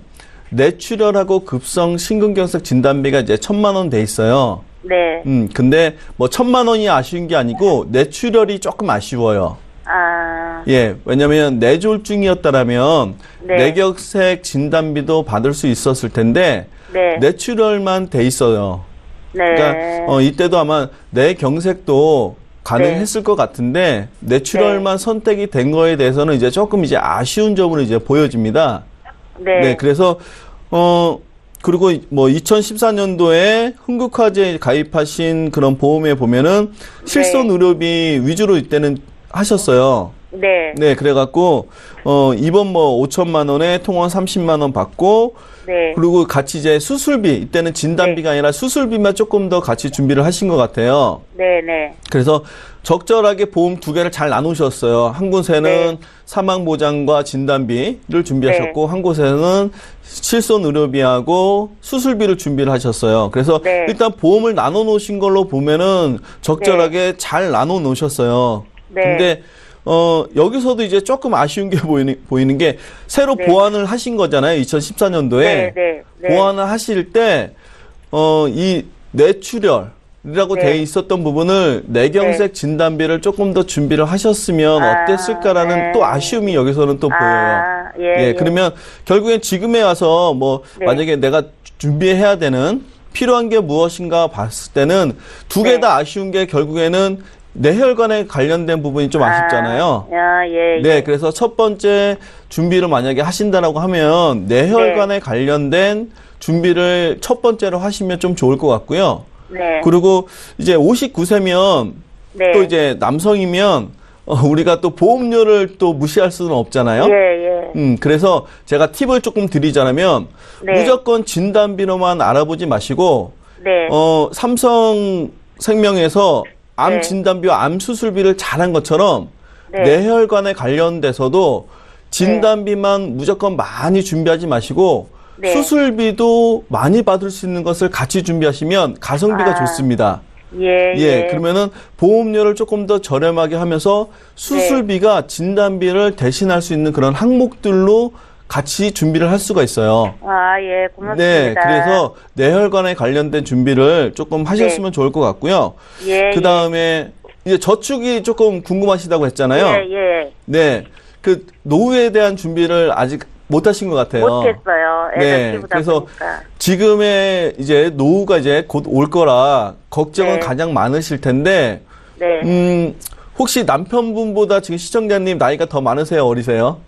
뇌출혈하고 급성 심근경색 진단비가 이제 1,000만 원 돼 있어요. 네. 근데 뭐 1,000만 원이 아쉬운 게 아니고 뇌출혈이 조금 아쉬워요. 아. 예, 왜냐면 뇌졸중이었다라면 네. 뇌경색 진단비도 받을 수 있었을 텐데 네. 뇌출혈만 돼 있어요. 네. 그러니까 이때도 아마 뇌경색도 가능했을 것 같은데 뇌출혈만 선택이 된 거에 대해서는 이제 조금 이제 아쉬운 점으로 이제 보여집니다. 네. 그래서 그리고 뭐 2014년도에 흥국화재에 가입하신 그런 보험에 보면은 실손 의료비 위주로 이때는 하셨어요. 네. 네, 그래갖고 이번 뭐 5천만 원에 통원 30만 원 받고 네. 그리고 같이 이제 수술비 이때는 진단비가 아니라 수술비만 조금 더 같이 준비를 하신 것 같아요. 네. 네. 그래서 적절하게 보험 두 개를 잘 나누셨어요. 한 곳에는 네. 사망보장과 진단비를 준비하셨고 한 곳에는 실손 의료비하고 수술비를 준비를 하셨어요. 그래서 네. 일단 보험을 나눠 놓으신 걸로 보면은 적절하게 잘 나눠 놓으셨어요. 네. 근데 여기서도 이제 조금 아쉬운 게 보이는 게 새로 보완을 하신 거잖아요. 2014년도에. 네. 네. 네. 보완을 하실 때 이 뇌출혈이라고 돼 있었던 부분을 뇌경색 진단비를 조금 더 준비를 하셨으면 어땠을까라는 또 아쉬움이 여기서는 또 보여요. 예, 그러면 결국엔 지금에 와서 뭐 만약에 내가 준비해야 되는 필요한 게 무엇인가 봤을 때는 두 개 다 아쉬운 게 결국에는 뇌혈관에 관련된 부분이 좀 아쉽잖아요. 네, 그래서 첫 번째 준비를 만약에 하신다라고 하면 뇌혈관에 관련된 준비를 첫 번째로 하시면 좀 좋을 것 같고요. 네. 그리고 이제 59세면 네. 또 이제 남성이면 우리가 또 보험료를 또 무시할 수는 없잖아요. 예. 그래서 제가 팁을 조금 드리자면 네. 무조건 진단비로만 알아보지 마시고 네. 삼성생명에서 암 네. 진단비와 암 수술비를 잘한 것처럼 네. 뇌혈관에 관련돼서도 진단비만 무조건 많이 준비하지 마시고 네. 수술비도 많이 받을 수 있는 것을 같이 준비하시면 가성비가 좋습니다. 예. 그러면은 보험료를 조금 더 저렴하게 하면서 수술비가 진단비를 대신할 수 있는 그런 항목들로 같이 준비를 할 수가 있어요. 예, 고맙습니다. 네, 그래서 뇌혈관에 관련된 준비를 조금 하셨으면 좋을 것 같고요. 그 다음에 이제 저축이 조금 궁금하시다고 했잖아요. 예. 네, 그 노후에 대한 준비를 아직 못 하신 것 같아요. 못했어요. 애들 키우다 그래서 보니까. 지금의 이제 노후가 이제 곧 올 거라 걱정은 네. 가장 많으실 텐데, 네. 혹시 남편분보다 지금 시청자님 나이가 더 많으세요, 어리세요?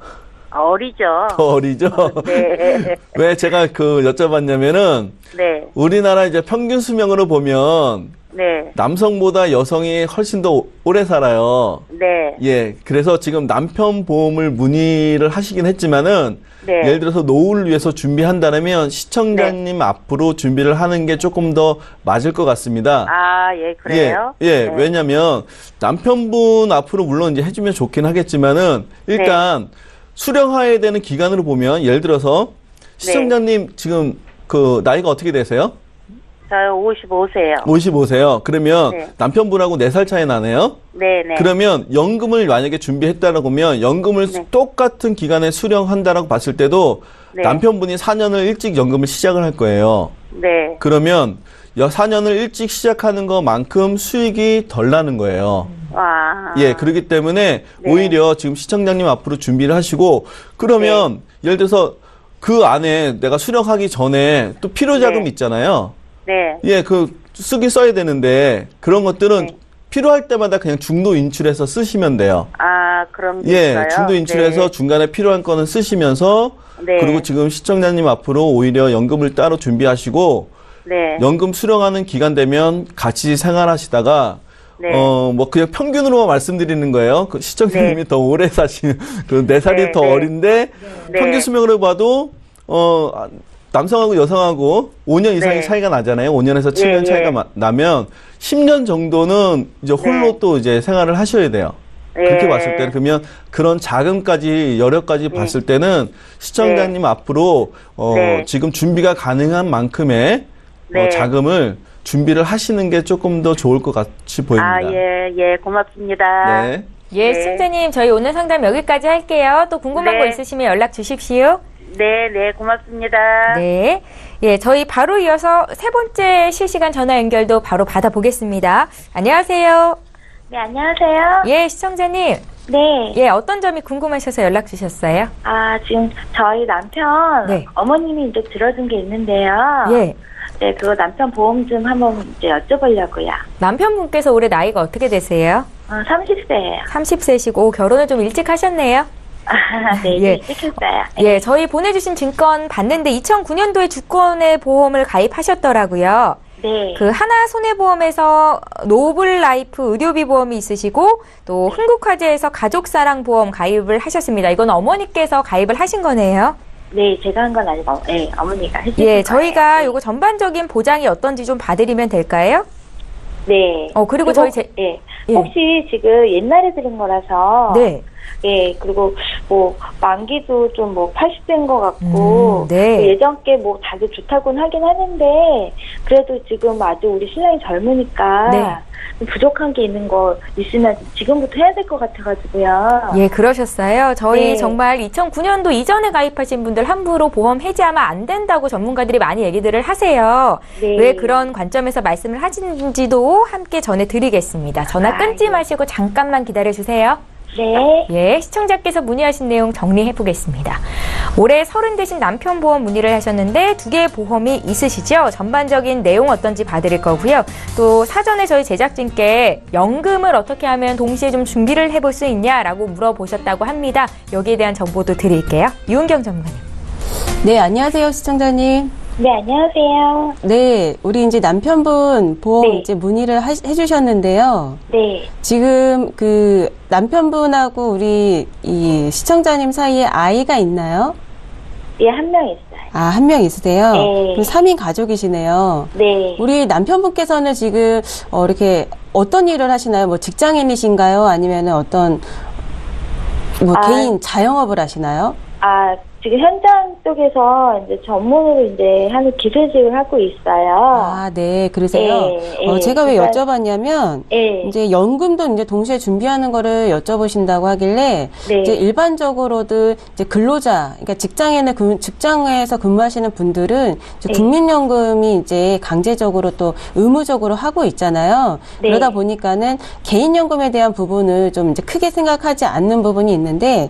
어리죠. 더 어리죠? 네. 왜 제가 여쭤봤냐면은, 네. 우리나라 이제 평균 수명으로 보면, 네. 남성보다 여성이 훨씬 더 오래 살아요. 네. 예. 그래서 지금 남편 보험을 문의를 하시긴 했지만은, 네. 예를 들어서 노후를 위해서 준비한다면 시청자님 앞으로 준비를 하는 게 조금 더 맞을 것 같습니다. 아, 예, 그래요? 예, 네. 왜냐면 남편분 앞으로 물론 이제 해주면 좋긴 하겠지만은 일단 수령해야 되는 기간으로 보면 예를 들어서 시청자님 지금 나이가 어떻게 되세요? 저 55세요. 55세요. 그러면 네. 남편분하고 4살 차이 나네요? 네네. 그러면 연금을 만약에 준비했다라고 하면 연금을 똑같은 기간에 수령한다라고 봤을 때도 남편분이 4년을 일찍 연금을 시작을 할 거예요. 네. 그러면 4년을 일찍 시작하는 것만큼 수익이 덜 나는 거예요. 와. 예, 그렇기 때문에 오히려 지금 시청자님 앞으로 준비를 하시고 그러면 예를 들어서 그 안에 내가 수령하기 전에 또 필요자금 있잖아요. 네. 예, 쓰긴 써야 되는데 그런 것들은 필요할 때마다 그냥 중도 인출해서 쓰시면 돼요. 아, 그런 게 예, 있어요? 중도 인출해서 네. 중간에 필요한 거는 쓰시면서 그리고 지금 시청자님 앞으로 오히려 연금을 따로 준비하시고 연금 수령하는 기간 되면 같이 생활하시다가 그냥 평균으로만 말씀드리는 거예요. 시청자님이 더 오래 사시는 4살이 더 어린데 평균 수명으로 봐도 남성하고 여성하고 5년 이상의 차이가 나잖아요. 5년에서 7년 차이가 나면 10년 정도는 이제 홀로 또 이제 생활을 하셔야 돼요. 그렇게 봤을 때는 그러면 그런 자금까지 여력까지 봤을 때는 시청자님 앞으로 지금 준비가 가능한 만큼의 자금을 준비를 하시는 게 조금 더 좋을 것 같이 보입니다. 아, 예, 고맙습니다. 네. 예, 시청자님, 저희 오늘 상담 여기까지 할게요. 또 궁금한 거 있으시면 연락 주십시오. 네, 고맙습니다. 네. 예, 저희 바로 이어서 세 번째 실시간 전화 연결도 바로 받아보겠습니다. 안녕하세요. 네, 안녕하세요. 예, 시청자님. 네. 예, 어떤 점이 궁금하셔서 연락 주셨어요? 아, 지금 저희 남편 어머님이 이제 들어준 게 있는데요. 예. 네, 그거 남편 보험 좀 한번 이제 여쭤보려고요. 남편분께서 올해 나이가 어떻게 되세요? 30세예요. 30세시고 결혼을 좀 일찍 하셨네요. 네, 예. 일찍 했어요. 예, 저희 보내주신 증권 봤는데 2009년도에 주권의 보험을 가입하셨더라고요. 네. 그 하나손해보험에서 노블라이프 의료비 보험이 있으시고 또 흥국화재에서 가족사랑보험 가입을 하셨습니다. 이건 어머니께서 가입을 하신 거네요. 네, 제가 한 건 아니고 어머니가 해주신 예, 거예요. 저희가 요거 전반적인 보장이 어떤지 좀 봐드리면 될까요? 네. 그리고 저희 혹시 지금 옛날에 들은 거라서 네. 예, 그리고 뭐 만기도 좀 80대인 것 같고 네. 예전 게 다들 좋다고는 하긴 하는데 그래도 지금 아직 우리 신랑이 젊으니까 좀 부족한 게 있는 거 있으면 지금부터 해야 될 것 같아가지고요. 예, 그러셨어요. 저희 정말 2009년도 이전에 가입하신 분들 함부로 보험 해지하면 안 된다고 전문가들이 많이 얘기들을 하세요. 왜 그런 관점에서 말씀을 하시는지도 함께 전해드리겠습니다. 전화 끊지 마시고 잠깐만 기다려주세요. 네. 예, 시청자께서 문의하신 내용 정리해 보겠습니다. 올해 30 되신 남편 보험 문의를 하셨는데 2개의 보험이 있으시죠? 전반적인 내용 어떤지 봐드릴 거고요. 또 사전에 저희 제작진께 연금을 어떻게 하면 동시에 좀 준비를 해볼 수 있냐라고 물어보셨다고 합니다. 여기에 대한 정보도 드릴게요. 유은경 전문가님. 네, 안녕하세요, 시청자님. 네, 안녕하세요. 네, 우리 이제 남편분 보험 이제 문의를 해주셨는데요. 네. 지금 남편분하고 우리 이 시청자님 사이에 아이가 있나요? 예, 한 명 있어요. 아, 한 명 있으세요? 네. 그럼 3인 가족이시네요. 네. 우리 남편분께서는 지금 이렇게 어떤 일을 하시나요? 뭐 직장인이신가요? 아니면은 어떤 개인 자영업을 하시나요? 지금 현장 쪽에서 이제 전문으로 이제 하는 기술직을 하고 있어요. 아, 네. 그러세요? 제가 왜 여쭤봤냐면, 이제 연금도 이제 동시에 준비하는 거를 여쭤보신다고 하길래, 이제 일반적으로도 이제 근로자, 그러니까 직장에서 근무하시는 분들은 이제 국민연금이 이제 강제적으로 또 의무적으로 하고 있잖아요. 그러다 보니까는 개인연금에 대한 부분을 좀 이제 크게 생각하지 않는 부분이 있는데,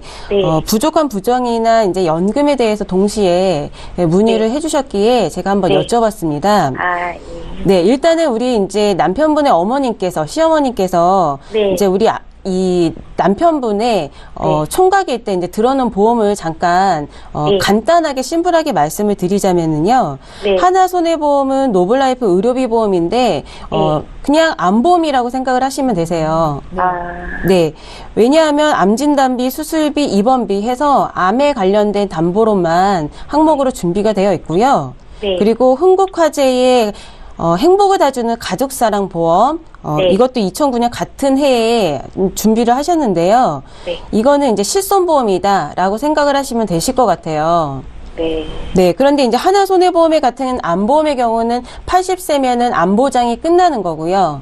부족한 부정이나 이제 연금에 대해서 동시에 문의를 해주셨기에 제가 한번 여쭤봤습니다. 네, 일단은 우리 이제 남편분의 어머님께서, 시어머님께서 이제 우리 이 남편분의 네. 총각일 때 이제 들어놓은 보험을 잠깐 네. 간단하게 심플하게 말씀을 드리자면은요. 네. 하나손해보험은 노블라이프 의료비 보험인데 그냥 암보험이라고 생각을 하시면 되세요. 네. 왜냐하면 암진단비, 수술비, 입원비 해서 암에 관련된 담보로만 항목으로 준비가 되어 있고요. 네. 그리고 흥국화재의 행복을 다 주는 가족사랑보험, 네. 이것도 2009년 같은 해에 준비를 하셨는데요. 네. 이거는 이제 실손보험이다라고 생각을 하시면 되실 것 같아요. 네. 네, 그런데 이제 하나손해보험에 같은 암보험의 경우는 80세면은 암보장이 끝나는 거고요.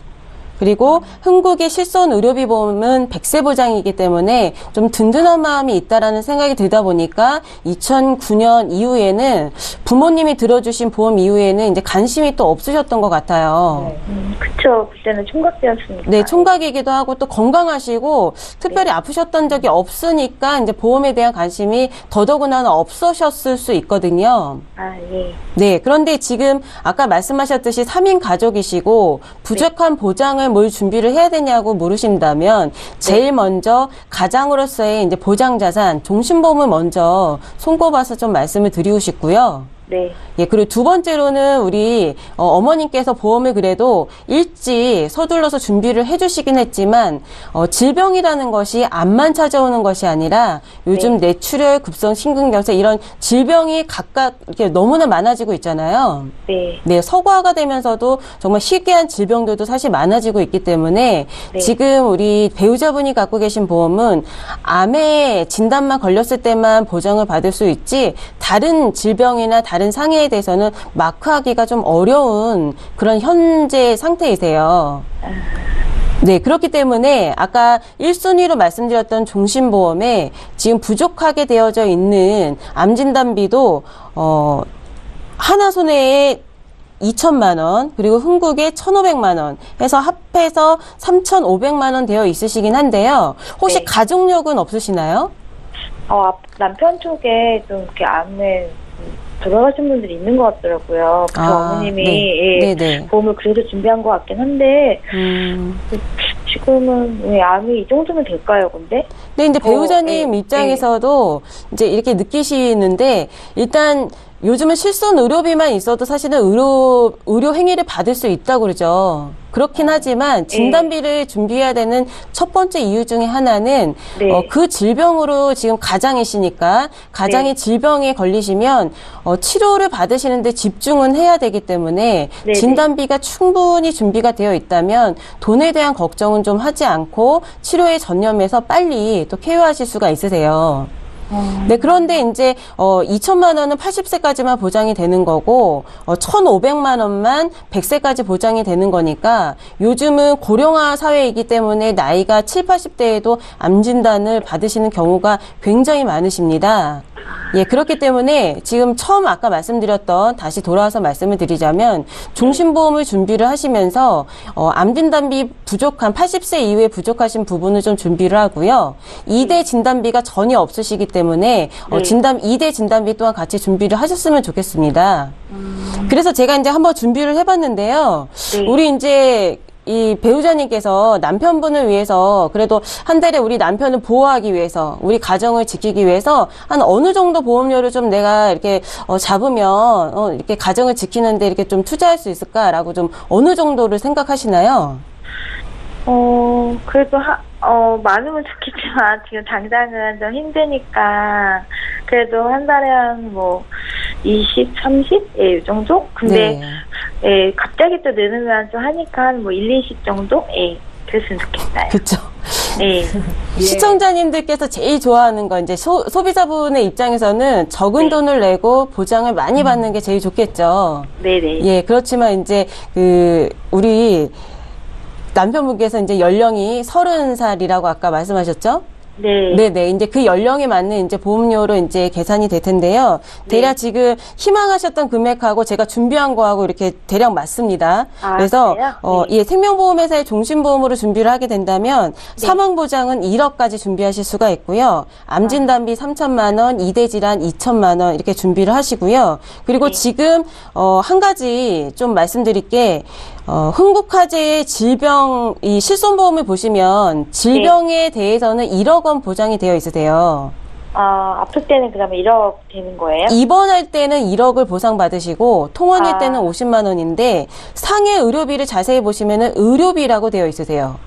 그리고 흥국의 실손 의료비 보험은 100세 보장이기 때문에 좀 든든한 마음이 있다라는 생각이 들다 보니까 2009년 이후에는 부모님이 들어주신 보험 이후에는 이제 관심이 또 없으셨던 것 같아요. 그쵸. 그때는 총각이었으니까. 네, 총각이기도 하고 또 건강하시고 특별히 아프셨던 적이 없으니까 이제 보험에 대한 관심이 더더구나 없으셨을 수 있거든요. 아, 예. 네, 그런데 지금 아까 말씀하셨듯이 3인 가족이시고 부족한 보장을 뭘 준비를 해야 되냐고 물으신다면 제일 먼저 가장으로서의 이제 보장 자산, 종신보험을 먼저 손꼽아서 좀 말씀을 드리고 싶고요. 네. 예, 그리고 두 번째로는 우리 어머님께서 보험을 그래도 일찍 서둘러서 준비를 해주시긴 했지만 질병이라는 것이 암만 찾아오는 것이 아니라 요즘 뇌출혈, 급성 심근경색 이런 질병이 각각 이렇게 너무나 많아지고 있잖아요. 네. 네, 서구화가 되면서도 정말 희귀한 질병들도 사실 많아지고 있기 때문에 네. 지금 우리 배우자분이 갖고 계신 보험은 암에 진단만 걸렸을 때만 보장을 받을 수 있지 다른 질병이나 다른 상해에 대해서는 마크하기가 좀 어려운 그런 현재 상태이세요. 네, 그렇기 때문에 아까 1순위로 말씀드렸던 종신보험에 지금 부족하게 되어져 있는 암진단비도 하나손해에 2천만 원, 그리고 흥국에 1,500만 원 해서 합해서 3,500만 원 되어 있으시긴 한데요. 혹시 네. 가족력은 없으시나요? 남편 쪽에 좀 이렇게 암에 돌아가신 분들이 있는 것 같더라고요. 그 어머님이 네. 예, 네네. 보험을 그래도 준비한 것 같긴 한데 지금은 왜 암이 이 정도면 될까요, 근데? 네, 이제 배우자님 예, 입장에서도 이제 이렇게 느끼시는데 일단 요즘은 실손 의료비만 있어도 사실은 의료 행위를 받을 수 있다고 그러죠. 그렇긴 하지만 진단비를 준비해야 되는 첫 번째 이유 중에 하나는 네. 그 질병으로 지금 가장이시니까 가장이 질병에 걸리시면 치료를 받으시는데 집중은 해야 되기 때문에 네네. 진단비가 충분히 준비가 되어 있다면 돈에 대한 걱정은 좀 하지 않고 치료에 전념해서 빨리 또 케어하실 수가 있으세요. 네, 그런데 이제 2천만 원은 80세까지만 보장이 되는 거고 1,500만 원만 100세까지 보장이 되는 거니까 요즘은 고령화 사회이기 때문에 나이가 7, 80대에도 암 진단을 받으시는 경우가 굉장히 많으십니다. 예, 그렇기 때문에 지금 처음 아까 말씀드렸던 다시 돌아와서 말씀을 드리자면 종신보험을 준비를 하시면서 암 진단비 부족한 80세 이후에 부족하신 부분을 좀 준비를 하고요. 2대 진단비가 전혀 없으시기 때문에 진단 2대 진단비 또한 같이 준비를 하셨으면 좋겠습니다. 그래서 제가 이제 한번 준비를 해봤는데요. 네. 우리 이제 이 배우자님께서 남편분을 위해서 그래도 한 달에 우리 남편을 보호하기 위해서 우리 가정을 지키기 위해서 한 어느 정도 보험료를 좀 내가 이렇게 잡으면 이렇게 가정을 지키는데 이렇게 좀 투자할 수 있을까라고 좀 어느 정도를 생각하시나요? 그래도 많으면 좋겠지만 지금 당장은 좀 힘드니까 그래도 한 달에 한 20, 30? 예, 이 정도? 근데 예, 갑자기 또 늘으면 좀 하니까 한 1, 20 정도? 예, 그랬으면 좋겠어요. 그렇죠. 예. 시청자님들께서 제일 좋아하는 건 이제 소비자분의 입장에서는 적은 돈을 내고 보장을 많이 받는 게 제일 좋겠죠. 네네. 예, 그렇지만 이제 우리 남편분께서 이제 연령이 30살이라고 아까 말씀하셨죠? 네. 네네. 이제 그 연령에 맞는 이제 보험료로 이제 계산이 될 텐데요. 대략 지금 희망하셨던 금액하고 제가 준비한 거하고 이렇게 대략 맞습니다. 그래서, 그래요? 예, 생명보험회사의 종신보험으로 준비를 하게 된다면 사망보장은 1억까지 준비하실 수가 있고요. 암진단비 3천만 원, 2대 질환 2천만 원 이렇게 준비를 하시고요. 그리고 지금, 한 가지 좀 말씀드릴 게, 흥국화재의 질병, 이 실손보험을 보시면 질병에 대해서는 1억 원 보장이 되어 있으세요. 아플 때는 그러면 1억 되는 거예요? 입원할 때는 1억을 보상받으시고 통원일 때는 50만 원인데 상해 의료비를 자세히 보시면은 의료비라고 되어 있으세요.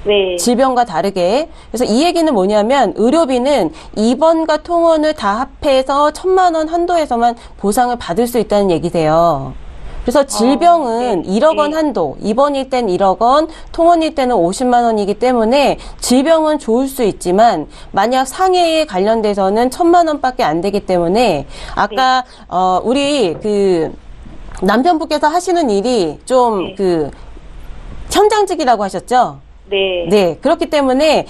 네. 질병과 다르게. 그래서 이 얘기는 뭐냐면 의료비는 입원과 통원을 다 합해서 1,000만 원 한도에서만 보상을 받을 수 있다는 얘기세요. 그래서 질병은 네. 1억 원 한도, 입원일 땐 1억 원, 통원일 때는 50만 원이기 때문에 질병은 좋을 수 있지만 만약 상해에 관련돼서는 1,000만 원밖에 안 되기 때문에 아까 우리 그 남편분께서 하시는 일이 좀 그 현장직이라고 하셨죠? 네. 네, 그렇기 때문에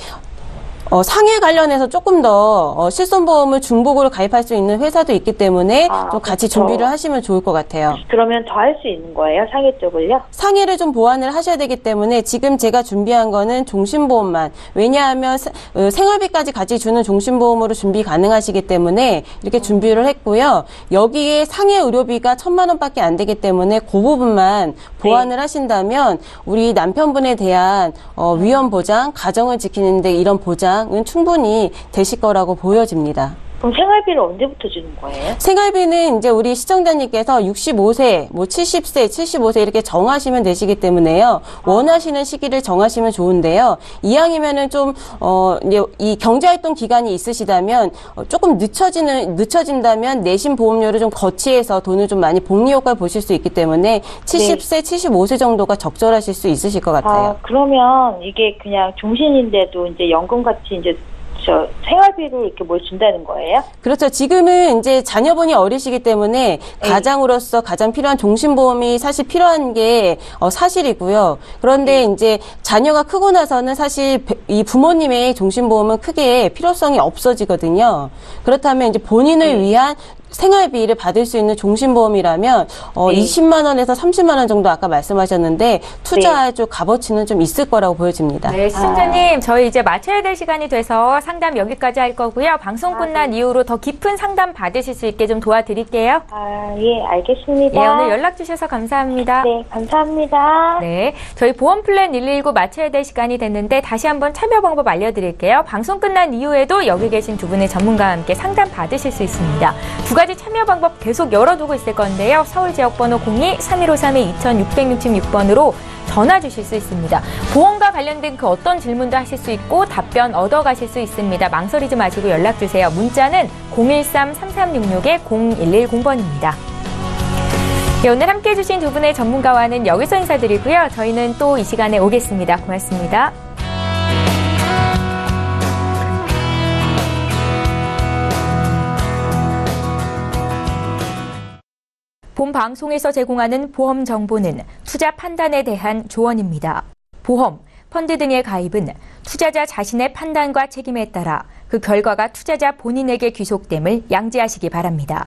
상해 관련해서 조금 더 실손보험을 중복으로 가입할 수 있는 회사도 있기 때문에 좀 같이 그렇죠. 준비를 하시면 좋을 것 같아요. 그러면 더 할 수 있는 거예요? 상해 쪽을요? 상해를 좀 보완을 하셔야 되기 때문에 지금 제가 준비한 거는 종신보험만. 왜냐하면 생활비까지 같이 주는 종신보험으로 준비 가능하시기 때문에 이렇게 준비를 했고요. 여기에 상해 의료비가 1,000만 원밖에 안 되기 때문에 그 부분만 보완을 하신다면 우리 남편분에 대한 위험 보장, 가정을 지키는데 이런 보장은 충분히 되실 거라고 보여집니다. 그럼 생활비를 언제부터 주는 거예요? 생활비는 이제 우리 시청자님께서 65세, 뭐 70세, 75세 이렇게 정하시면 되시기 때문에요. 원하시는 시기를 정하시면 좋은데요. 이왕이면은 좀, 이제 이 경제활동 기간이 있으시다면 조금 늦춰진다면 내신 보험료를 좀 거치해서 돈을 좀 많이 복리 효과를 보실 수 있기 때문에 70세, 75세 정도가 적절하실 수 있으실 것 같아요. 그러면 이게 그냥 종신인데도 이제 연금같이 이제 생활비를 이렇게 뭘 준다는 거예요? 그렇죠. 지금은 이제 자녀분이 어리시기 때문에 가장으로서 가장 필요한 종신보험이 사실 필요한 게 사실이고요. 그런데 이제 자녀가 크고 나서는 사실 이 부모님의 종신보험은 크게 필요성이 없어지거든요. 그렇다면 이제 본인을 위한 생활비를 받을 수 있는 종신보험이라면 20만 원에서 30만 원 정도 아까 말씀하셨는데 투자할 쪽 값어치는 좀 있을 거라고 보여집니다. 네, 시청자님, 저희 이제 마쳐야 될 시간이 돼서 상담 여기까지 할 거고요. 방송 끝난 이후로 더 깊은 상담 받으실 수 있게 좀 도와드릴게요. 예, 알겠습니다. 예, 오늘 연락 주셔서 감사합니다. 네, 감사합니다. 네, 저희 보험플랜 119 마쳐야 될 시간이 됐는데 다시 한번 참여 방법 알려드릴게요. 방송 끝난 이후에도 여기 계신 두 분의 전문가와 함께 상담 받으실 수 있습니다. 두 가지 참여 방법 계속 열어두고 있을 건데요. 서울 지역번호 02-3153-2666번으로 전화 주실 수 있습니다. 보험과 관련된 그 어떤 질문도 하실 수 있고 답변 얻어가실 수 있습니다. 망설이지 마시고 연락 주세요. 문자는 013-3366-0110번입니다. 네, 오늘 함께해 주신 두 분의 전문가와는 여기서 인사드리고요. 저희는 또 이 시간에 오겠습니다. 고맙습니다. 본 방송에서 제공하는 보험 정보는 투자 판단에 대한 조언입니다. 보험, 펀드 등의 가입은 투자자 자신의 판단과 책임에 따라 그 결과가 투자자 본인에게 귀속됨을 양지하시기 바랍니다.